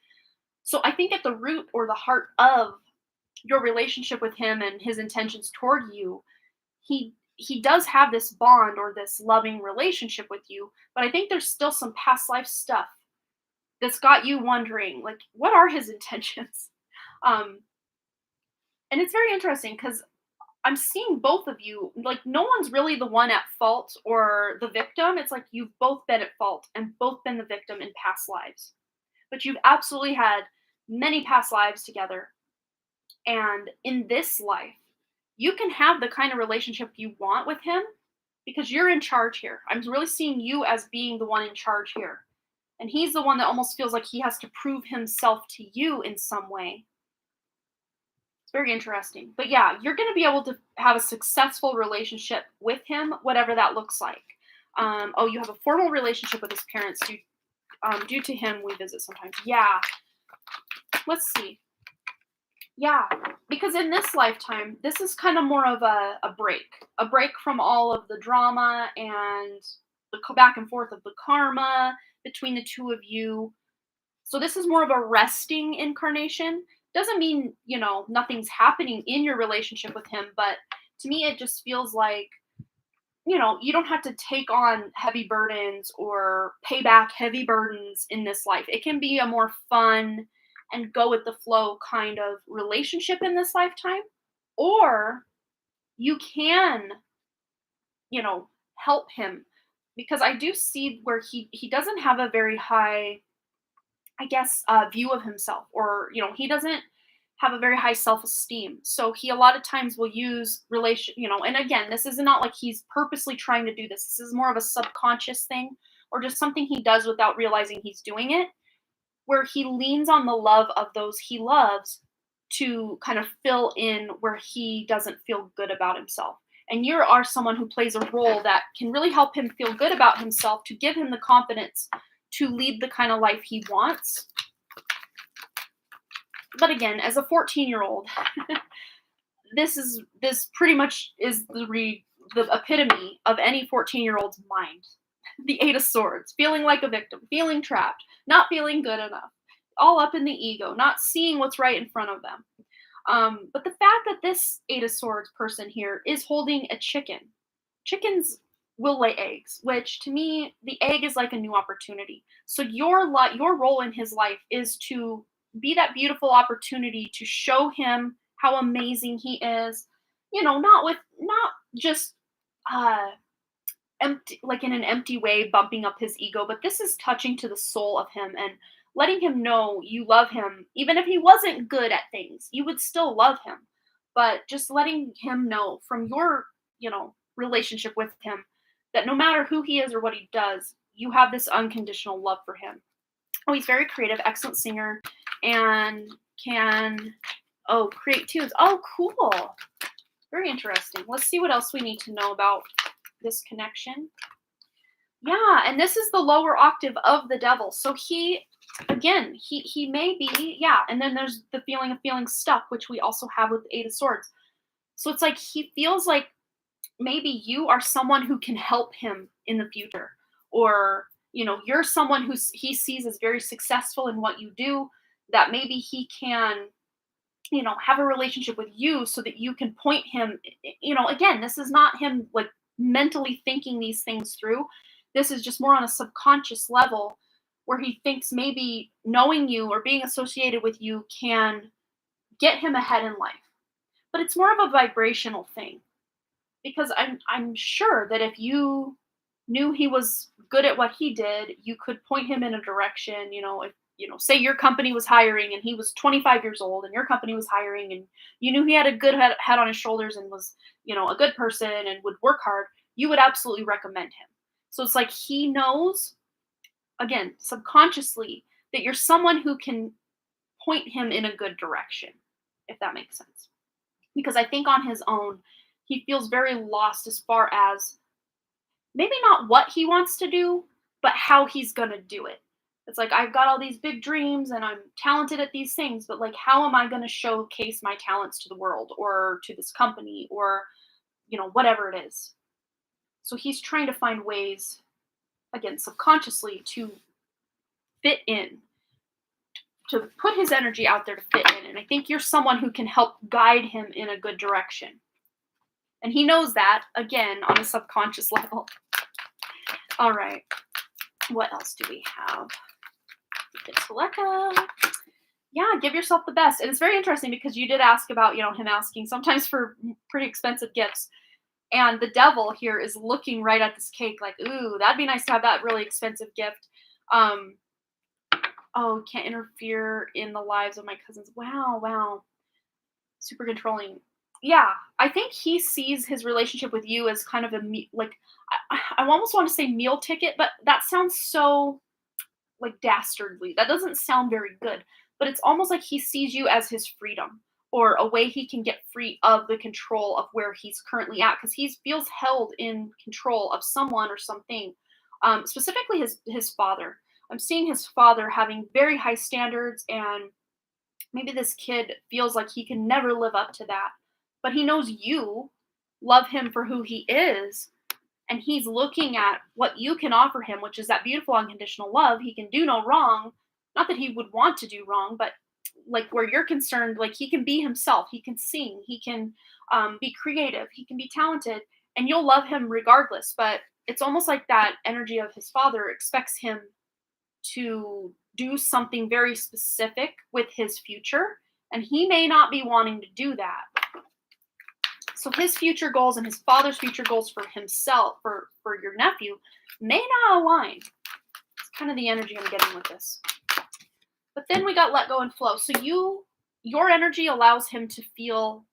So I think at the root or the heart of your relationship with him and his intentions toward you, he does have this bond or this loving relationship with you, but I think there's still some past life stuff that's got you wondering, like, what are his intentions? Um, and it's very interesting because I'm seeing both of you, like, no one's really the one at fault or the victim. It's like you've both been at fault and both been the victim in past lives. But you've absolutely had many past lives together. And in this life, you can have the kind of relationship you want with him because you're in charge here. I'm really seeing you as being the one in charge here. And he's the one that almost feels like he has to prove himself to you in some way. It's very interesting. But yeah, you're going to be able to have a successful relationship with him, whatever that looks like. You have a formal relationship with his parents due to him we visit sometimes. Yeah. Let's see. Yeah, because in this lifetime, this is kind of more of a break from all of the drama and the back and forth of the karma between the two of you. So this is more of a resting incarnation. Doesn't mean, nothing's happening in your relationship with him, but to me, it just feels like, you don't have to take on heavy burdens or pay back heavy burdens in this life. It can be a more fun and go with the flow kind of relationship in this lifetime, or you can, help him, because I do see where he doesn't have a very high, I guess, view of himself, or he doesn't have a very high self-esteem. So he a lot of times will use and again, this is not like he's purposely trying to do this. This is more of a subconscious thing, or just something he does without realizing he's doing it, where he leans on the love of those he loves to kind of fill in where he doesn't feel good about himself. And you are someone who plays a role that can really help him feel good about himself, to give him the confidence to lead the kind of life he wants. But again, as a 14-year-old, this pretty much is the epitome of any 14-year-old's mind. The Eight of Swords, feeling like a victim, feeling trapped, not feeling good enough, all up in the ego, not seeing what's right in front of them. But the fact that this Eight of Swords person here is holding a chicken. Chickens will lay eggs, which to me, the egg is like a new opportunity. So your role in his life is to be that beautiful opportunity to show him how amazing he is. Not just empty, like in an empty way, bumping up his ego, but this is touching to the soul of him and letting him know you love him. Even if he wasn't good at things, you would still love him. But just letting him know from your, relationship with him, that no matter who he is or what he does, you have this unconditional love for him. Oh, he's very creative, excellent singer, and can create tunes. Oh, cool. Very interesting. Let's see what else we need to know about this connection. Yeah, and this is the lower octave of the devil. So he may be, yeah, and then there's the feeling of feeling stuck, which we also have with the Eight of Swords. So it's like he feels like maybe you are someone who can help him in the future, or you're someone who he sees as very successful in what you do, that maybe he can have a relationship with you so that you can point him. Again, this is not him like mentally thinking these things through. This is just more on a subconscious level, where he thinks maybe knowing you or being associated with you can get him ahead in life. But it's more of a vibrational thing, because I'm sure that if you knew he was good at what he did, you could point him in a direction. If say your company was hiring and he was 25 years old, and your company was hiring, and you knew he had a good head on his shoulders and was a good person and would work hard, you would absolutely recommend him. So it's like he knows, again, subconsciously, that you're someone who can point him in a good direction, if that makes sense. Because I think on his own, he feels very lost as far as maybe not what he wants to do, but how he's going to do it. It's like, I've got all these big dreams and I'm talented at these things, but like, how am I going to showcase my talents to the world or to this company or, whatever it is? So he's trying to find ways, again, subconsciously to fit in, to put his energy out there to fit in. And I think you're someone who can help guide him in a good direction. And he knows that, again, on a subconscious level. All right. What else do we have? Yeah, give yourself the best. And it's very interesting because you did ask about, him asking sometimes for pretty expensive gifts. And the devil here is looking right at this cake like, ooh, that'd be nice to have that really expensive gift. Oh, can't interfere in the lives of my cousins. Wow. Super controlling. Yeah, I think he sees his relationship with you as kind of I almost want to say meal ticket, but that sounds so like dastardly. That doesn't sound very good. But it's almost like he sees you as his freedom or a way he can get free of the control of where he's currently at because he feels held in control of someone or something. Specifically his father. I'm seeing his father having very high standards, and maybe this kid feels like he can never live up to that. But he knows you love him for who he is, and he's looking at what you can offer him, which is that beautiful unconditional love. He can do no wrong. Not that he would want to do wrong, but like where you're concerned, like he can be himself. He can sing. He can be creative. He can be talented, and you'll love him regardless. But it's almost like that energy of his father expects him to do something very specific with his future, and he may not be wanting to do that. So his future goals and his father's future goals for himself, for your nephew, may not align. It's kind of the energy I'm getting with this. But then we got let go and flow. So your energy allows him to feel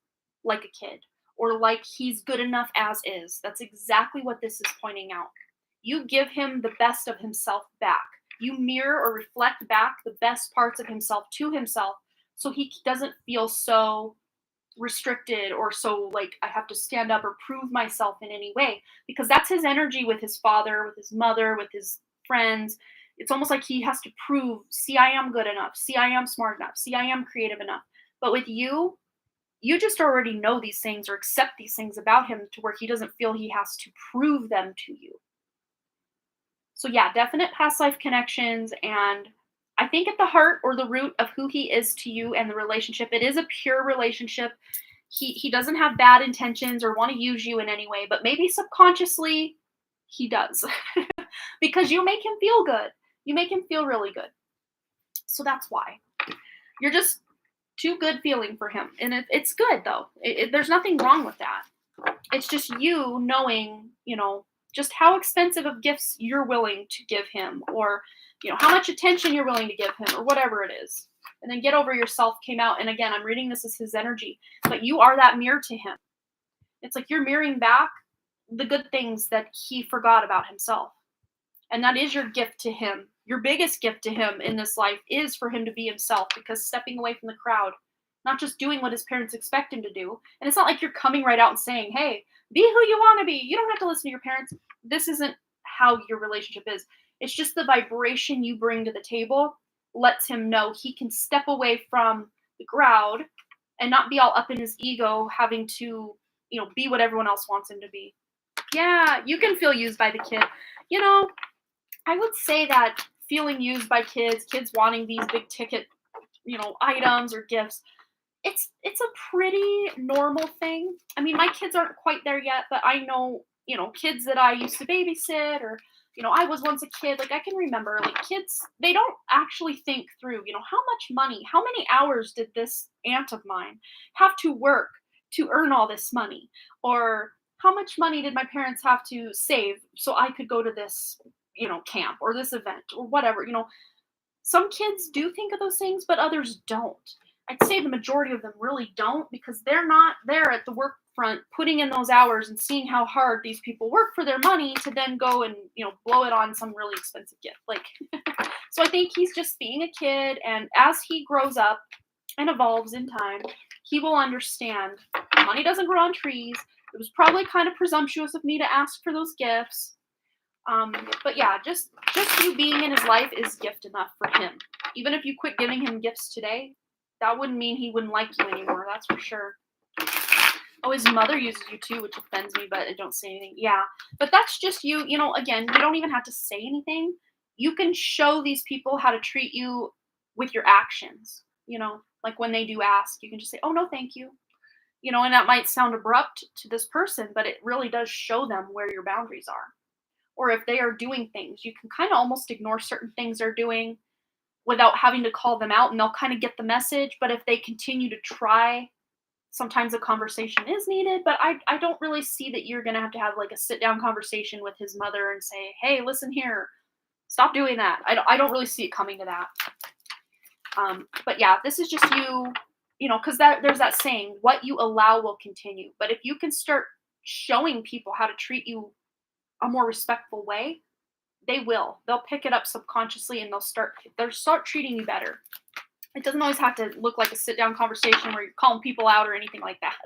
like a kid or like he's good enough as is. That's exactly what this is pointing out. You give him the best of himself back. You mirror or reflect back the best parts of himself to himself so he doesn't feel so restricted or so like I have to stand up or prove myself in any way, because that's his energy with his father, with his mother, with his friends. It's almost like he has to prove, see, I am good enough. See, I am smart enough. See, I am creative enough. But with you just already know these things or accept these things about him to where he doesn't feel he has to prove them to you. So yeah, definite past life connections. And I think at the heart or the root of who he is to you and the relationship, it is a pure relationship. He doesn't have bad intentions or want to use you in any way, but maybe subconsciously he does because you make him feel good. You make him feel really good. So that's why. You're just too good feeling for him. And it's good though. There's nothing wrong with that. It's just you knowing, just how expensive of gifts you're willing to give him, or how much attention you're willing to give him, or whatever it is. And then Get Over Yourself came out, and again, I'm reading this as his energy, but you are that mirror to him. It's like you're mirroring back the good things that he forgot about himself, and that is your gift to him. Your biggest gift to him in this life is for him to be himself, because stepping away from the crowd, not just doing what his parents expect him to do, and it's not like you're coming right out and saying, hey, be who you want to be. You don't have to listen to your parents. This isn't how your relationship is. It's just the vibration you bring to the table lets him know he can step away from the crowd and not be all up in his ego, having to, be what everyone else wants him to be. Yeah, you can feel used by the kid. I would say that feeling used by kids wanting these big ticket, items or gifts, it's a pretty normal thing. I mean, my kids aren't quite there yet, but I know, kids that I used to babysit, or, I was once a kid, like I can remember, like kids, they don't actually think through, how much money, how many hours did this aunt of mine have to work to earn all this money? Or how much money did my parents have to save so I could go to this, camp or this event or whatever, some kids do think of those things, but others don't. I'd say the majority of them really don't, because they're not there at the work front putting in those hours and seeing how hard these people work for their money to then go and, blow it on some really expensive gift. Like, so I think he's just being a kid. And as he grows up and evolves in time, he will understand money doesn't grow on trees. It was probably kind of presumptuous of me to ask for those gifts. But yeah, just you being in his life is gift enough for him. Even if you quit giving him gifts today, that wouldn't mean he wouldn't like you anymore. That's for sure. Oh, his mother uses you too, which offends me, but I don't say anything. Yeah, but that's just you. You know, again, you don't even have to say anything. You can show these people how to treat you with your actions. You know, like when they do ask, you can just say, "Oh no, thank you." You know, and that might sound abrupt to this person, but it really does show them where your boundaries are. Or if they are doing things, you can kind of almost ignore certain things they're doing without having to call them out, and they'll kind of get the message. But if they continue to try, sometimes a conversation is needed. But I don't really see that you're going to have like a sit down conversation with his mother and say, hey, listen here, stop doing that. I don't really see it coming to that. But yeah, this is just you know, because there's that saying, what you allow will continue. But if you can start showing people how to treat you a more respectful way, they will. They'll pick it up subconsciously and they'll start treating you better. It doesn't always have to look like a sit down conversation where you're calling people out or anything like that.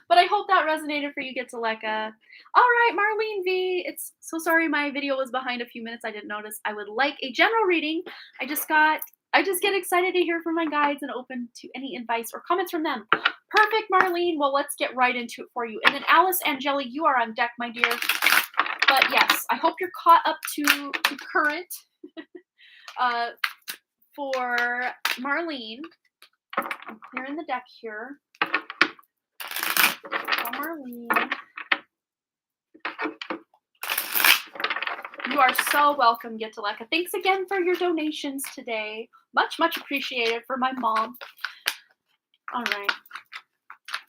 But I hope that resonated for you, Getzeleka. All right, Marlene V. It's so sorry my video was behind a few minutes. I didn't notice. I would like a general reading. I just get excited to hear from my guides and open to any advice or comments from them. Perfect, Marlene. Well, let's get right into it for you. And then Alice Angeli, you are on deck, my dear. But yes, I hope you're caught up to current. For Marlene, I'm clearing the deck here. For Marlene, you are so welcome, Getzeleka. Thanks again for your donations today. Much, much appreciated for my mom. All right.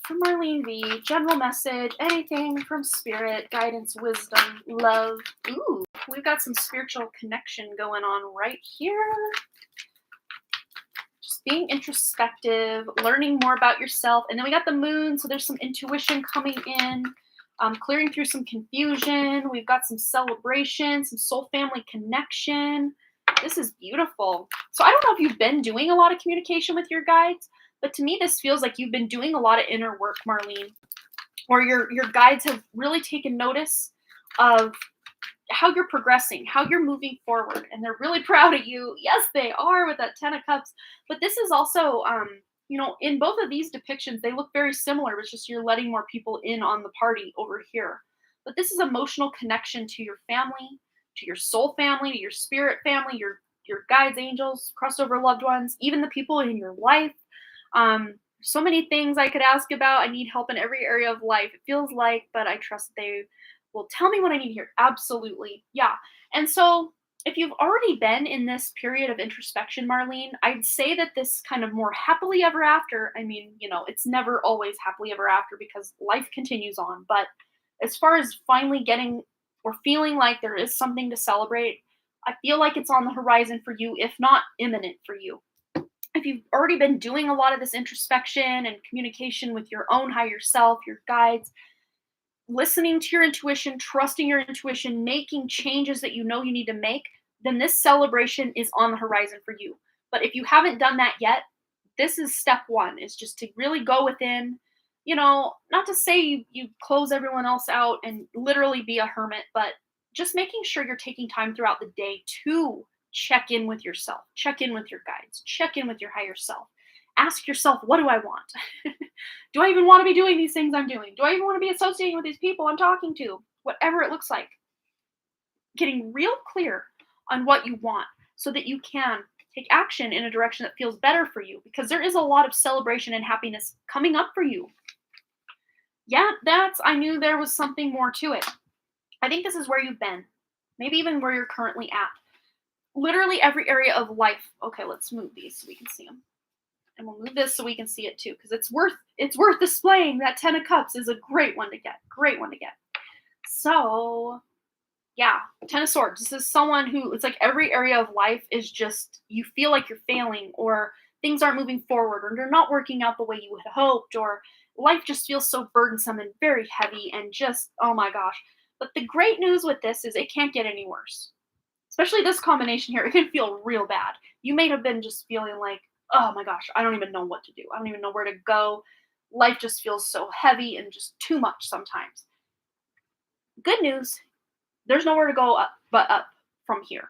For Marlene V, general message, anything from spirit, guidance, wisdom, love. Ooh, we've got some spiritual connection going on right here. Just being introspective, learning more about yourself. And then we got the moon, so there's some intuition coming in, clearing through some confusion. We've got some celebration, some soul family connection. This is beautiful. So I don't know if you've been doing a lot of communication with your guides, but to me, this feels like you've been doing a lot of inner work, Marlene, or your guides have really taken notice of how you're progressing, how you're moving forward, and they're really proud of you. Yes, they are with that 10 of Cups. But this is also, you know, in both of these depictions, they look very similar. It's just you're letting more people in on the party over here. But this is emotional connection to your family, to your soul family, to your spirit family, your guides, angels, crossover loved ones, even the people in your life. So many things I could ask about. I need help in every area of life, it feels like, but I trust they will tell me what I need to hear. Absolutely. Yeah. And so if you've already been in this period of introspection, Marlene, I'd say that this kind of more happily ever after, I mean, you know, it's never always happily ever after because life continues on. But as far as finally getting or feeling like there is something to celebrate, I feel like it's on the horizon for you, if not imminent for you. If you've already been doing a lot of this introspection and communication with your own higher self, your guides, listening to your intuition, trusting your intuition, making changes that you know you need to make, then this celebration is on the horizon for you. But if you haven't done that yet, this is step one, is just to really go within, you know, not to say you close everyone else out and literally be a hermit, but just making sure you're taking time throughout the day to check in with yourself, check in with your guides, check in with your higher self. Ask yourself, what do I want? Do I even want to be doing these things I'm doing? Do I even want to be associating with these people I'm talking to? Whatever it looks like. Getting real clear on what you want so that you can take action in a direction that feels better for you, because there is a lot of celebration and happiness coming up for you. Yeah, I knew there was something more to it. I think this is where you've been. Maybe even where you're currently at. Literally every area of life. Okay, let's move these so we can see them. And we'll move this so we can see it too, because it's worth displaying. That 10 of Cups is a great one to get. Great one to get. So, yeah, 10 of Swords. This is someone who, it's like every area of life is just, you feel like you're failing, or things aren't moving forward, or they're not working out the way you had hoped, or life just feels so burdensome and very heavy and just, oh my gosh. But the great news with this is it can't get any worse. Especially this combination here, it can feel real bad. You may have been just feeling like, oh my gosh, I don't even know what to do. I don't even know where to go. Life just feels so heavy and just too much sometimes. Good news, there's nowhere to go up but up from here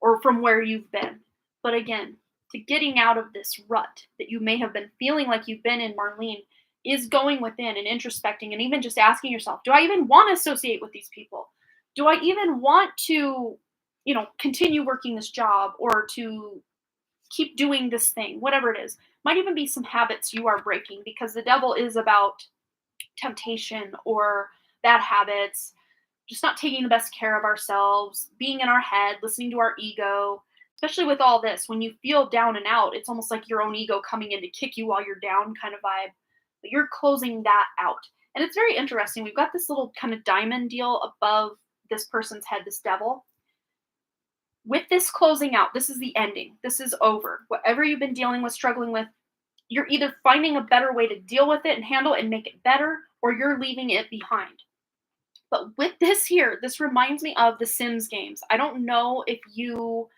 or from where you've been. But again, to getting out of this rut that you may have been feeling like you've been in, Marlene, is going within and introspecting and even just asking yourself, do I even want to associate with these people? Do I even want to, continue working this job or to keep doing this thing, whatever it is? Might even be some habits you are breaking, because the devil is about temptation or bad habits, just not taking the best care of ourselves, being in our head, listening to our ego. Especially with all this, when you feel down and out, it's almost like your own ego coming in to kick you while you're down kind of vibe. But you're closing that out. And it's very interesting. We've got this little kind of diamond deal above this person's head, this devil. With this closing out, this is the ending. This is over. Whatever you've been dealing with, struggling with, you're either finding a better way to deal with it and handle it and make it better, or you're leaving it behind. But with this here, this reminds me of the Sims games. I don't know if you,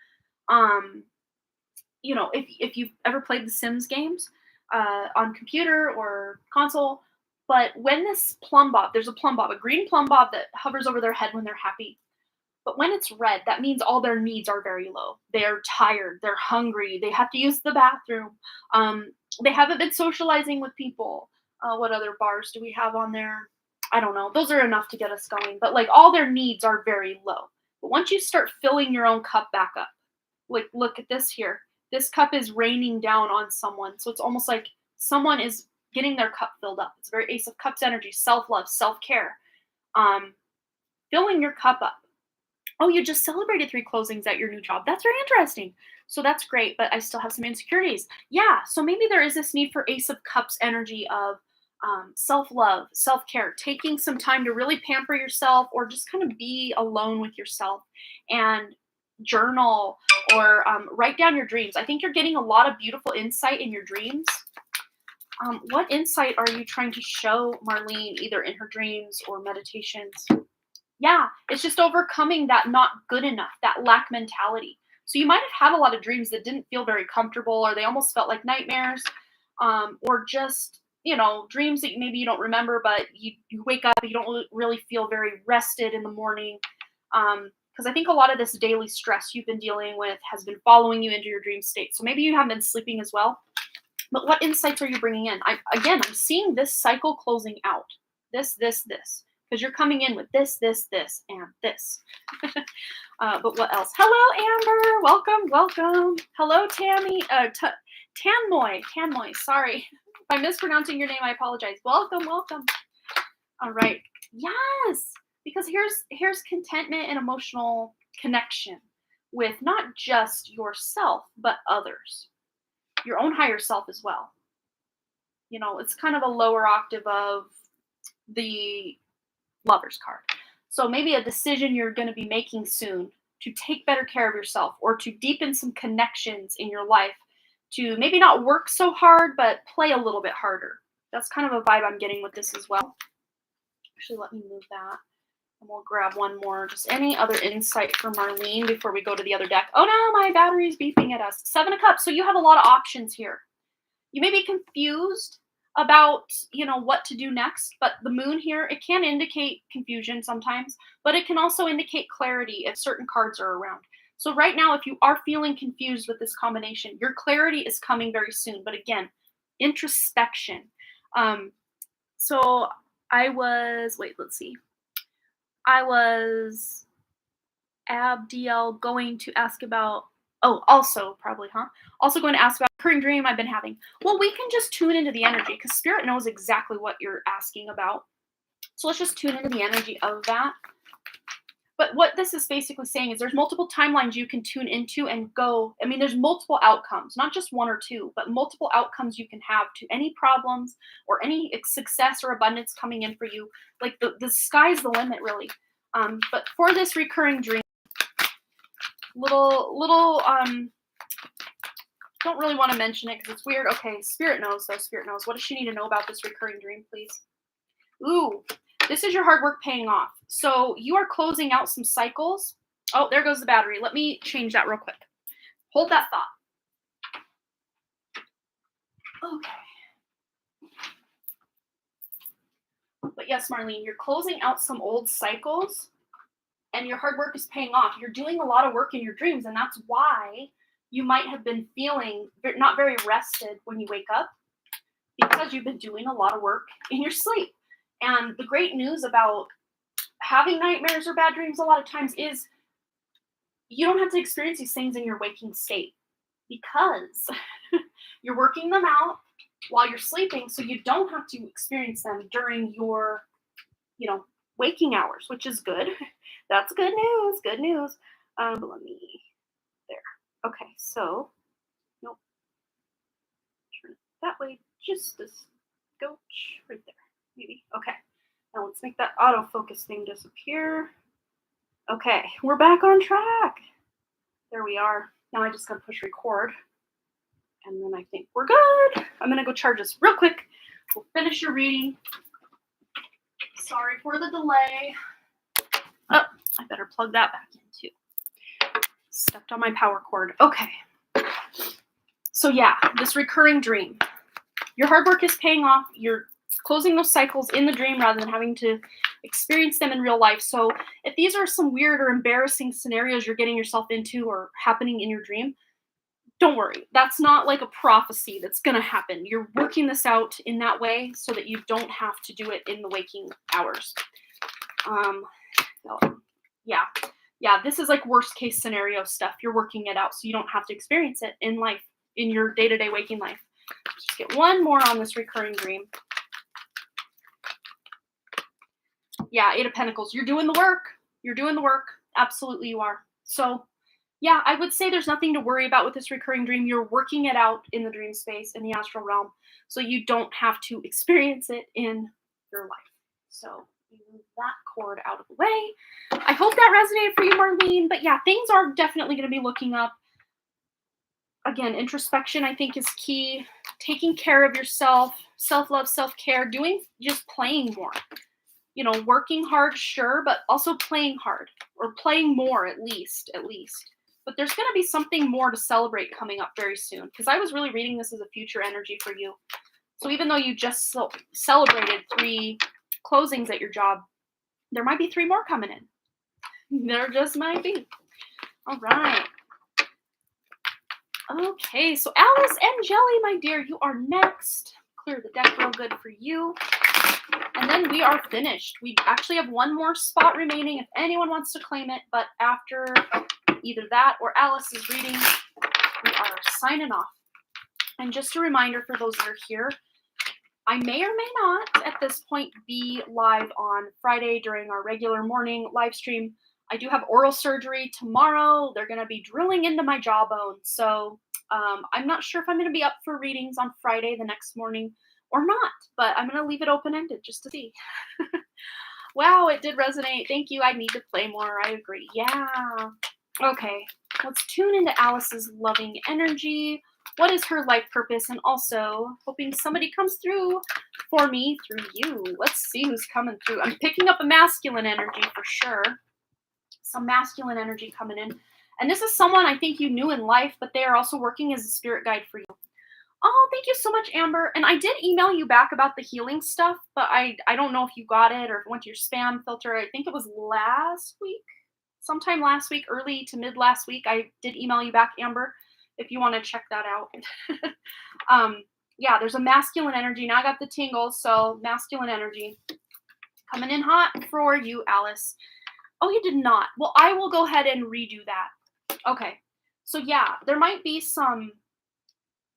if you've ever played the Sims games on computer or console, but when this plumb bob, there's a plumb bob, a green plumb bob that hovers over their head when they're happy. But when it's red, that means all their needs are very low. They're tired, they're hungry, they have to use the bathroom, they haven't been socializing with people. What other bars do we have on there? I don't know. Those are enough to get us going. But like, all their needs are very low. But once you start filling your own cup back up, like, look at this here. This cup is raining down on someone. So it's almost like someone is getting their cup filled up. It's very Ace of Cups energy, self-love, self-care. Filling your cup up. Oh, you just celebrated 3 closings at your new job. That's very interesting. So that's great, but I still have some insecurities. Yeah, so maybe there is this need for Ace of Cups energy of self-love, self-care, taking some time to really pamper yourself, or just kind of be alone with yourself and journal, or write down your dreams. I think you're getting a lot of beautiful insight in your dreams. What insight are you trying to show Marlene, either in her dreams or meditations? Yeah, it's just overcoming that not good enough, that lack mentality. So you might have had a lot of dreams that didn't feel very comfortable, or they almost felt like nightmares, or just, dreams that maybe you don't remember, but you wake up, you don't really feel very rested in the morning. Because I think a lot of this daily stress you've been dealing with has been following you into your dream state. So maybe you haven't been sleeping as well. But what insights are you bringing in? I'm seeing this cycle closing out. This. Because you're coming in with this, and this. But what else? Hello, Amber. Welcome. Hello, Tammy. Tanmoy. Sorry. If I'm mispronouncing your name, I apologize. Welcome. All right. Yes. Because here's contentment and emotional connection with not just yourself, but others. Your own higher self as well. It's kind of a lower octave of the Lover's card. So maybe a decision you're going to be making soon to take better care of yourself, or to deepen some connections in your life, to maybe not work so hard, but play a little bit harder. That's kind of a vibe I'm getting with this as well. Actually, let me move that. And we'll grab one more. Just any other insight for Marlene before we go to the other deck. Oh no, my battery's beeping at us. 7 of Cups. So you have a lot of options here. You may be confused about, what to do next, but the moon here, it can indicate confusion sometimes, but it can also indicate clarity if certain cards are around. So right now, if you are feeling confused with this combination, your clarity is coming very soon. But again, introspection. So let's see. I was Abdiel going to ask about, also going to ask about recurring dream I've been having. Well, we can just tune into the energy, because Spirit knows exactly what you're asking about. So let's just tune into the energy of that. But what this is basically saying is there's multiple timelines you can tune into and go. I mean, there's multiple outcomes, not just one or two, but multiple outcomes you can have to any problems or any success or abundance coming in for you. Like the sky's the limit, really. But for this recurring dream, don't really want to mention it because it's weird. Okay, Spirit knows though. Spirit knows. What does she need to know about this recurring dream, please? Ooh, this is your hard work paying off. So you are closing out some cycles. Oh, there goes the battery. Let me change that real quick. Hold that thought. Okay. But yes, Marlene, you're closing out some old cycles and your hard work is paying off. You're doing a lot of work in your dreams, and that's why you might have been feeling not very rested when you wake up, because you've been doing a lot of work in your sleep. And the great news about having nightmares or bad dreams a lot of times is you don't have to experience these things in your waking state, because you're working them out while you're sleeping, so you don't have to experience them during your, waking hours, which is good. That's good news. Good news. Let me there. Okay, so nope. Turn it that way. Just this scotch right there. Maybe. Okay. Now let's make that autofocus thing disappear. Okay, we're back on track. There we are. Now I just gotta push record. And then I think we're good. I'm gonna go charge this real quick. We'll finish your reading. Sorry for the delay. Oh, I better plug that back in too. Stepped on my power cord. Okay. So yeah, this recurring dream. Your hard work is paying off. You're closing those cycles in the dream rather than having to experience them in real life. So if these are some weird or embarrassing scenarios you're getting yourself into or happening in your dream, don't worry. That's not like a prophecy that's going to happen. You're working this out in that way so that you don't have to do it in the waking hours. Yeah, this is like worst case scenario stuff. You're working it out so you don't have to experience it in life, in your day-to-day waking life. Just get one more on this recurring dream. Yeah, Eight of Pentacles. You're doing the work. You're doing the work. Absolutely you are. So yeah, I would say there's nothing to worry about with this recurring dream. You're working it out in the dream space, in the astral realm, so you don't have to experience it in your life. So move that cord out of the way. I hope that resonated for you, Marlene. But yeah, things are definitely going to be looking up. Again, introspection, I think, is key. Taking care of yourself, self-love, self-care, just playing more. Working hard, sure, but also playing hard, or playing more at least. But there's going to be something more to celebrate coming up very soon, because I was really reading this as a future energy for you. So even though you just celebrated 3 closings at your job, there might be 3 more coming in. There just might be. All right. Okay, so Alice and Jelly, my dear, you are next. Clear the deck real good for you. And then we are finished. We actually have 1 more spot remaining if anyone wants to claim it, but after either that or Alice's reading, we are signing off. And just a reminder for those that are here, I may or may not at this point be live on Friday during our regular morning live stream. I do have oral surgery tomorrow. They're going to be drilling into my jawbone. So I'm not sure if I'm going to be up for readings on Friday the next morning or not, but I'm going to leave it open-ended just to see. Wow, it did resonate. Thank you. I need to play more. I agree. Yeah. Okay, let's tune into Alice's loving energy. What is her life purpose? And also, hoping somebody comes through for me through you. Let's see who's coming through. I'm picking up a masculine energy for sure. Some masculine energy coming in. And this is someone I think you knew in life, but they are also working as a spirit guide for you. Oh, thank you so much, Amber. And I did email you back about the healing stuff, but I don't know if you got it or if it went to your spam filter. I think it was last week. Sometime last week, early to mid last week, I did email you back, Amber, if you want to check that out. Yeah, there's a masculine energy. Now I got the tingles, so masculine energy coming in hot for you, Alice. Oh, you did not. Well, I will go ahead and redo that. Okay, so yeah, there might be some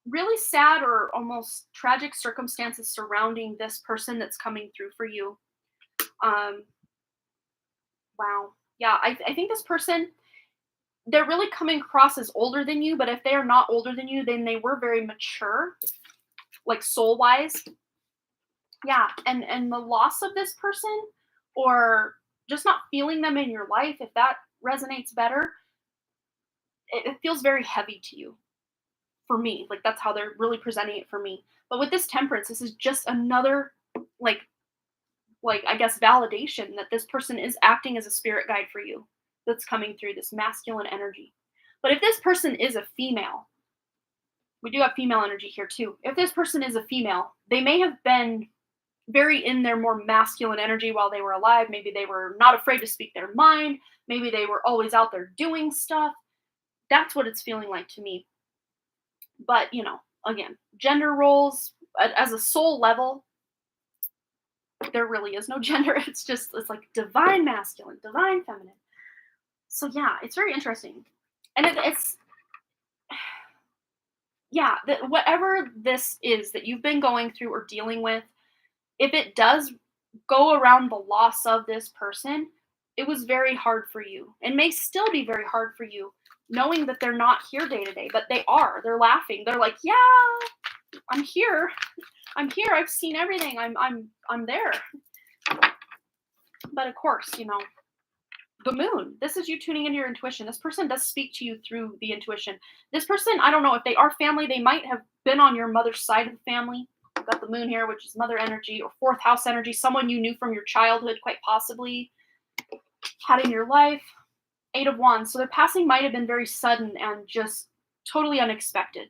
really sad or almost tragic circumstances surrounding this person that's coming through for you. Wow. Yeah, I think this person, they're really coming across as older than you, but if they are not older than you, then they were very mature, like soul-wise. Yeah, and the loss of this person, or just not feeling them in your life, if that resonates better, it feels very heavy to you. For me, like that's how they're really presenting it for me. But with this Temperance, this is just another, like I guess, validation that this person is acting as a spirit guide for you that's coming through, this masculine energy. But if this person is a female, we do have female energy here too. If this person is a female, they may have been very in their more masculine energy while they were alive. Maybe they were not afraid to speak their mind. Maybe they were always out there doing stuff. That's what it's feeling like to me. But, again, gender roles as a soul level, there really is no gender. It's like divine masculine, divine feminine. So yeah, it's very interesting. And it's yeah, whatever this is that you've been going through or dealing with, if it does go around the loss of this person, it was very hard for you and may still be very hard for you knowing that they're not here day to day, but they are. They're laughing. They're like, "Yeah, I'm here. I'm here. I've seen everything. I'm there." But of course, the moon. This is you tuning into your intuition. This person does speak to you through the intuition. This person, I don't know if they are family, they might have been on your mother's side of the family. We've got the moon here, which is mother energy or fourth house energy, someone you knew from your childhood, quite possibly had in your life. 8 of Wands. So their passing might have been very sudden and just totally unexpected.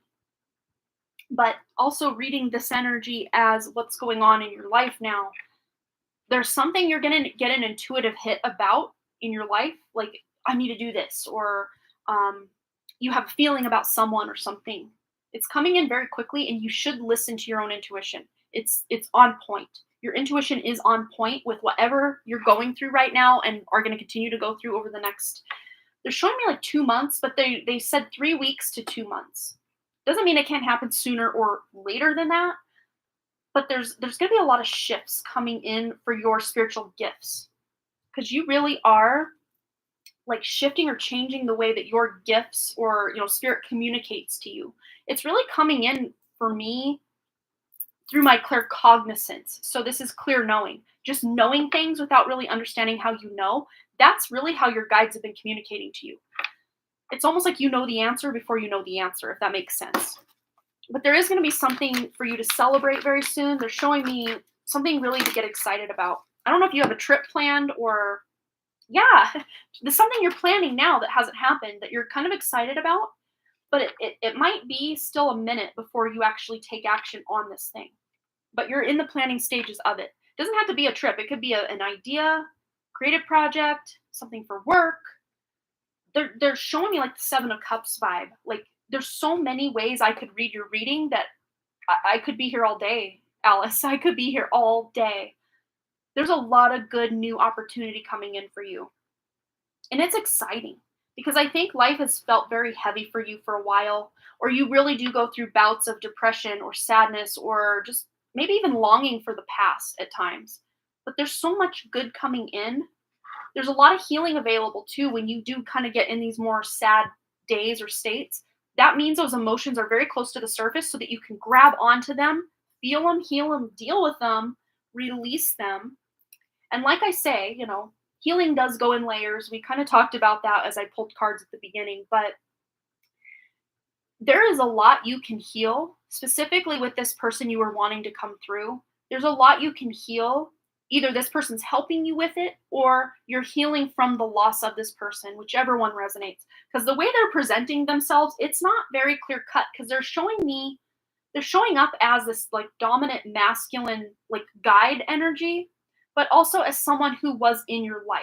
But also reading this energy as what's going on in your life now. There's something you're going to get an intuitive hit about in your life, like I need to do this, or you have a feeling about someone or something. It's coming in very quickly, and you should listen to your own intuition. It's on point. Your intuition is on point with whatever you're going through right now, and are going to continue to go through over the next. They're showing me like 2 months, but they said 3 weeks to 2 months. Doesn't mean it can't happen sooner or later than that. But there's going to be a lot of shifts coming in for your spiritual gifts, because you really are like shifting or changing the way that your gifts or spirit communicates to you. It's really coming in for me through my clear cognizance. So this is clear knowing, just knowing things without really understanding how you know. That's really how your guides have been communicating to you. It's almost like you know the answer before you know the answer, if that makes sense. But there is going to be something for you to celebrate very soon. They're showing me something really to get excited about. I don't know if you have a trip planned or, yeah, there's something you're planning now that hasn't happened that you're kind of excited about, but it might be still a minute before you actually take action on this thing. But you're in the planning stages of it. It doesn't have to be a trip. It could be an idea, creative project, something for work. They're showing me like the 7 of Cups vibe. Like, there's so many ways I could read your reading that I could be here all day, Alice. I could be here all day. There's a lot of good new opportunity coming in for you. And it's exciting because I think life has felt very heavy for you for a while, or you really do go through bouts of depression or sadness or just maybe even longing for the past at times. But there's so much good coming in. There's a lot of healing available too when you do kind of get in these more sad days or states. That means those emotions are very close to the surface so that you can grab onto them, feel them, heal them, deal with them, release them. And like I say, healing does go in layers. We kind of talked about that as I pulled cards at the beginning, but there is a lot you can heal, specifically with this person you were wanting to come through. There's a lot you can heal. Either this person's helping you with it or you're healing from the loss of this person, whichever one resonates. Because the way they're presenting themselves, it's not very clear cut because they're showing up as this like dominant masculine like guide energy, but also as someone who was in your life.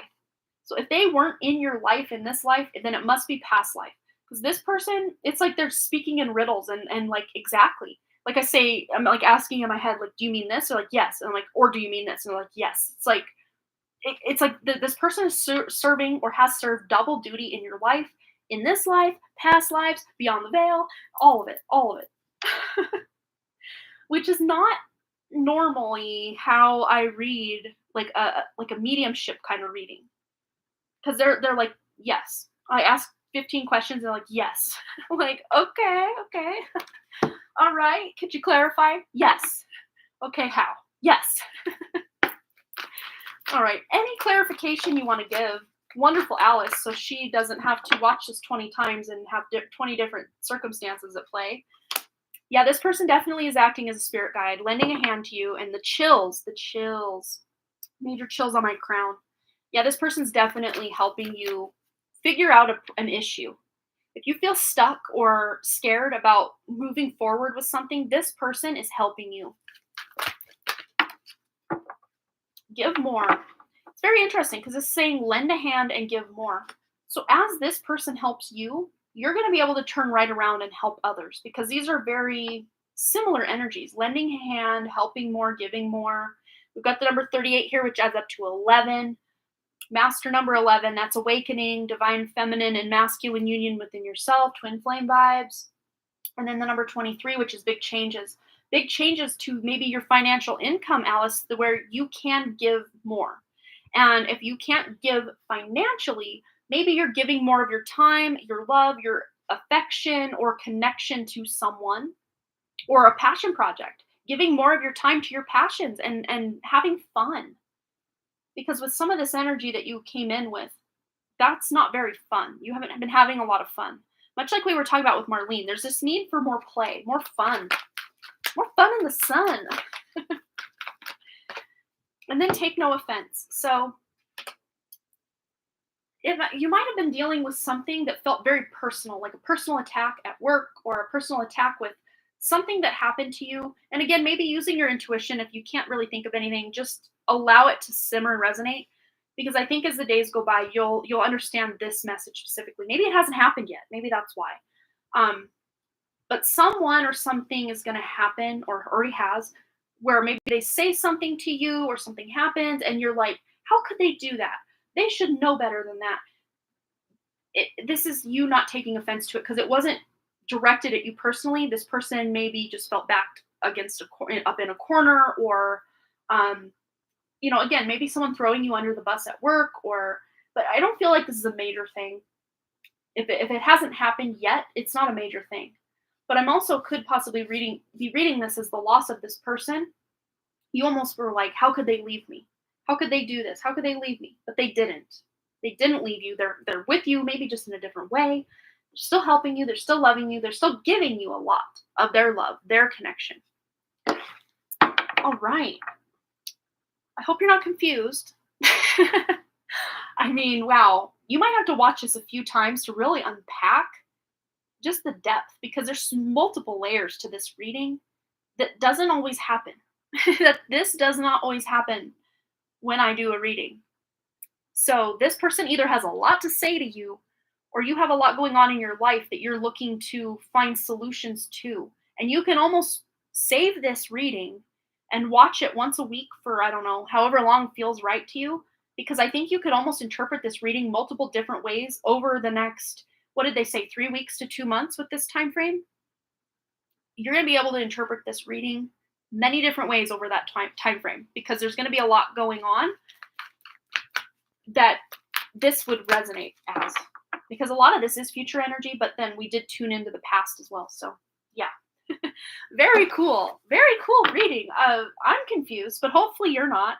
So if they weren't in your life in this life, then it must be past life. Because this person, it's like they're speaking in riddles and like exactly. Like I say, I'm like asking in my head, like, do you mean this? Or like, yes. And I'm like, or do you mean this? And they're like, yes. It's like, this person is serving or has served double duty in your life, in this life, past lives, beyond the veil, all of it. Which is not normally how I read like a mediumship kind of reading. Because they're like, yes. I ask 15 questions and they're like, yes. I'm like, okay. All right. Could you clarify? Yes. Okay, how? Yes. All right. Any clarification you want to give? Wonderful Alice, so she doesn't have to watch this 20 times and have 20 different circumstances at play. Yeah, this person definitely is acting as a spirit guide, lending a hand to you, and the chills, major chills on my crown. Yeah, this person's definitely helping you figure out an issue. If you feel stuck or scared about moving forward with something, this person is helping you. Give more. It's very interesting because it's saying lend a hand and give more. So as this person helps you, you're going to be able to turn right around and help others because these are very similar energies. Lending a hand, helping more, giving more. We've got the number 38 here, which adds up to 11. Master number 11, that's awakening, divine feminine and masculine union within yourself, twin flame vibes. And then the number 23, which is big changes. Big changes to maybe your financial income, Alice, where you can give more. And if you can't give financially, maybe you're giving more of your time, your love, your affection, or connection to someone, or a passion project. Giving more of your time to your passions and having fun. Because with some of this energy that you came in with, that's not very fun. You haven't been having a lot of fun. Much like we were talking about with Marlene, there's this need for more play, more fun in the sun. And then take no offense. So if you might have been dealing with something that felt very personal, like a personal attack at work or a personal attack with something that happened to you. And again, maybe using your intuition, if you can't really think of anything, just allow it to simmer and resonate. Because I think as the days go by, you'll understand this message specifically. Maybe it hasn't happened yet. Maybe that's why. But someone or something is going to happen or already has where maybe they say something to you or something happens and you're like, how could they do that? They should know better than that. This is you not taking offense to it because it wasn't directed at you personally. This person maybe just felt backed against up in a corner or, again, maybe someone throwing you under the bus at work but I don't feel like this is a major thing. If it hasn't happened yet, it's not a major thing. But I'm also could possibly be reading this as the loss of this person. You almost were like, how could they leave me? How could they do this? How could they leave me? But they didn't. They didn't leave you. They're with you, maybe just in a different way. They're still helping you. They're still loving you. They're still giving you a lot of their love, their connection. All right. I hope you're not confused. I mean, wow. You might have to watch this a few times to really unpack just the depth because there's multiple layers to this reading that doesn't always happen. That this does not always happen when I do a reading. So this person either has a lot to say to you or you have a lot going on in your life that you're looking to find solutions to. And you can almost save this reading and watch it once a week for, I don't know, however long feels right to you. Because I think you could almost interpret this reading multiple different ways over the next, what did they say, 3 weeks to 2 months with this time frame? You're going to be able to interpret this reading many different ways over that time frame because there's going to be a lot going on that this would resonate as. Because a lot of this is future energy, but then we did tune into the past as well. So, yeah. Very cool. Very cool reading. I'm confused, but hopefully you're not.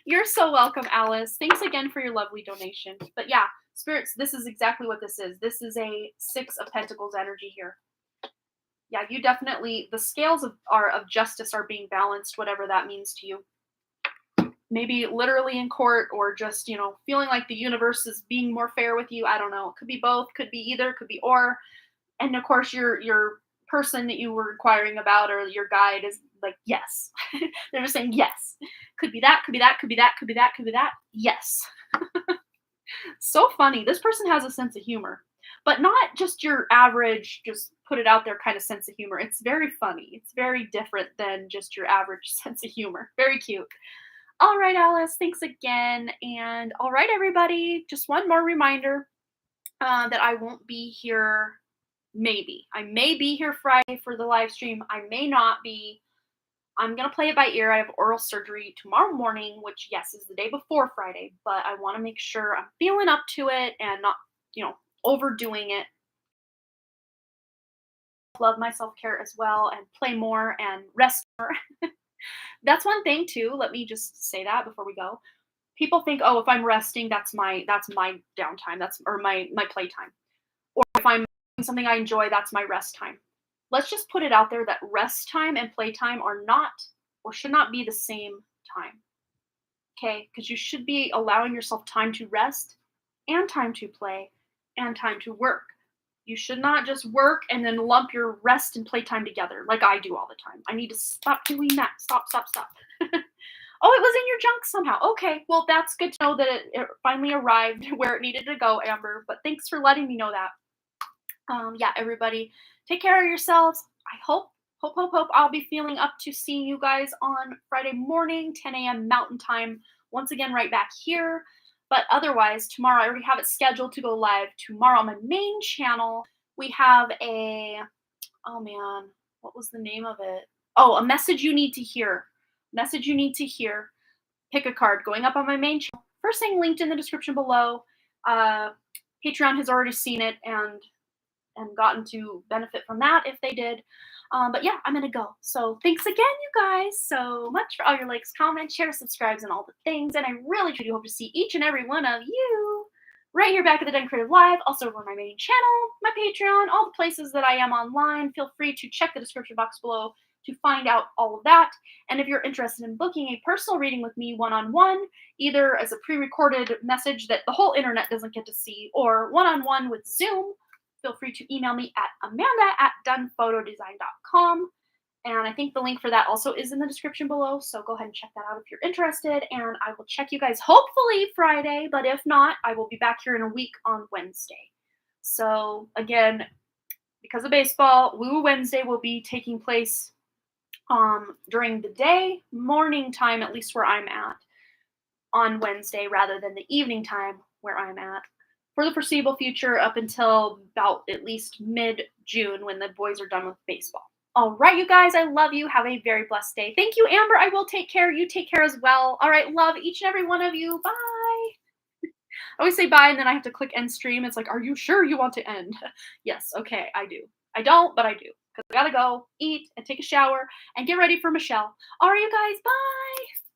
You're so welcome, Alice. Thanks again for your lovely donation. But yeah, spirits, this is exactly what this is. This is a 6 of Pentacles energy here. Yeah, you definitely, the scales of justice are being balanced, whatever that means to you. Maybe literally in court or just, feeling like the universe is being more fair with you. I don't know. It could be both, could be either, could be or. And of course, your person that you were inquiring about or your guide is like, yes. They're just saying yes. Could be that, could be that, could be that, could be that, could be that. Yes. So funny. This person has a sense of humor, but not just your average, just put it out there kind of sense of humor. It's very funny. It's very different than just your average sense of humor. Very cute. All right, Alice, thanks again. And all right, everybody, just one more reminder that I won't be here. Maybe. I may be here Friday for the live stream. I may not be. I'm going to play it by ear. I have oral surgery tomorrow morning, which, yes, is the day before Friday, but I want to make sure I'm feeling up to it and not, overdoing it. Love my self-care as well and play more and rest more. That's one thing too. Let me just say that before we go. People think, oh, if I'm resting, that's my downtime. Or my playtime. Or if I'm doing something I enjoy, that's my rest time. Let's just put it out there that rest time and playtime are not or should not be the same time. Okay? Because you should be allowing yourself time to rest and time to play and time to work. You should not just work and then lump your rest and playtime together like I do all the time. I need to stop doing that. Stop. Oh, it was in your junk somehow. Okay, well, that's good to know that it finally arrived where it needed to go, Amber. But thanks for letting me know that. Yeah, everybody, take care of yourselves. I hope I'll be feeling up to seeing you guys on Friday morning, 10 a.m. Mountain Time. Once again, right back here. But otherwise, tomorrow I already have it scheduled to go live tomorrow on my main channel. We have oh man, what was the name of it? Oh, a message you need to hear. Message you need to hear. Pick a card going up on my main channel. First thing linked in the description below. Uh, Patreon has already seen it and gotten to benefit from that if they did. But yeah, I'm gonna go. So thanks again, you guys, so much for all your likes, comments, shares, subscribes, and all the things. And I really truly hope to see each and every one of you right here back at the Den Creative Live, also over my main channel, my Patreon, all the places that I am online. Feel free to check the description box below to find out all of that. And if you're interested in booking a personal reading with me one-on-one, either as a pre-recorded message that the whole internet doesn't get to see, or one-on-one with Zoom, feel free to email me at amanda@donephotodesign.com. And I think the link for that also is in the description below. So go ahead and check that out if you're interested. And I will check you guys hopefully Friday. But if not, I will be back here in a week on Wednesday. So again, because of baseball, Woo Wednesday will be taking place during the day, morning time, at least where I'm at, on Wednesday rather than the evening time where I'm at, for the foreseeable future up until about at least mid-June when the boys are done with baseball. All right, you guys, I love you. Have a very blessed day. Thank you, Amber. I will take care. You take care as well. All right, love each and every one of you. Bye. I always say bye and then I have to click end stream. It's like, are you sure you want to end? Yes, okay, I do. I don't, but I do. Because I gotta go eat and take a shower and get ready for Michelle. All right, you guys, bye.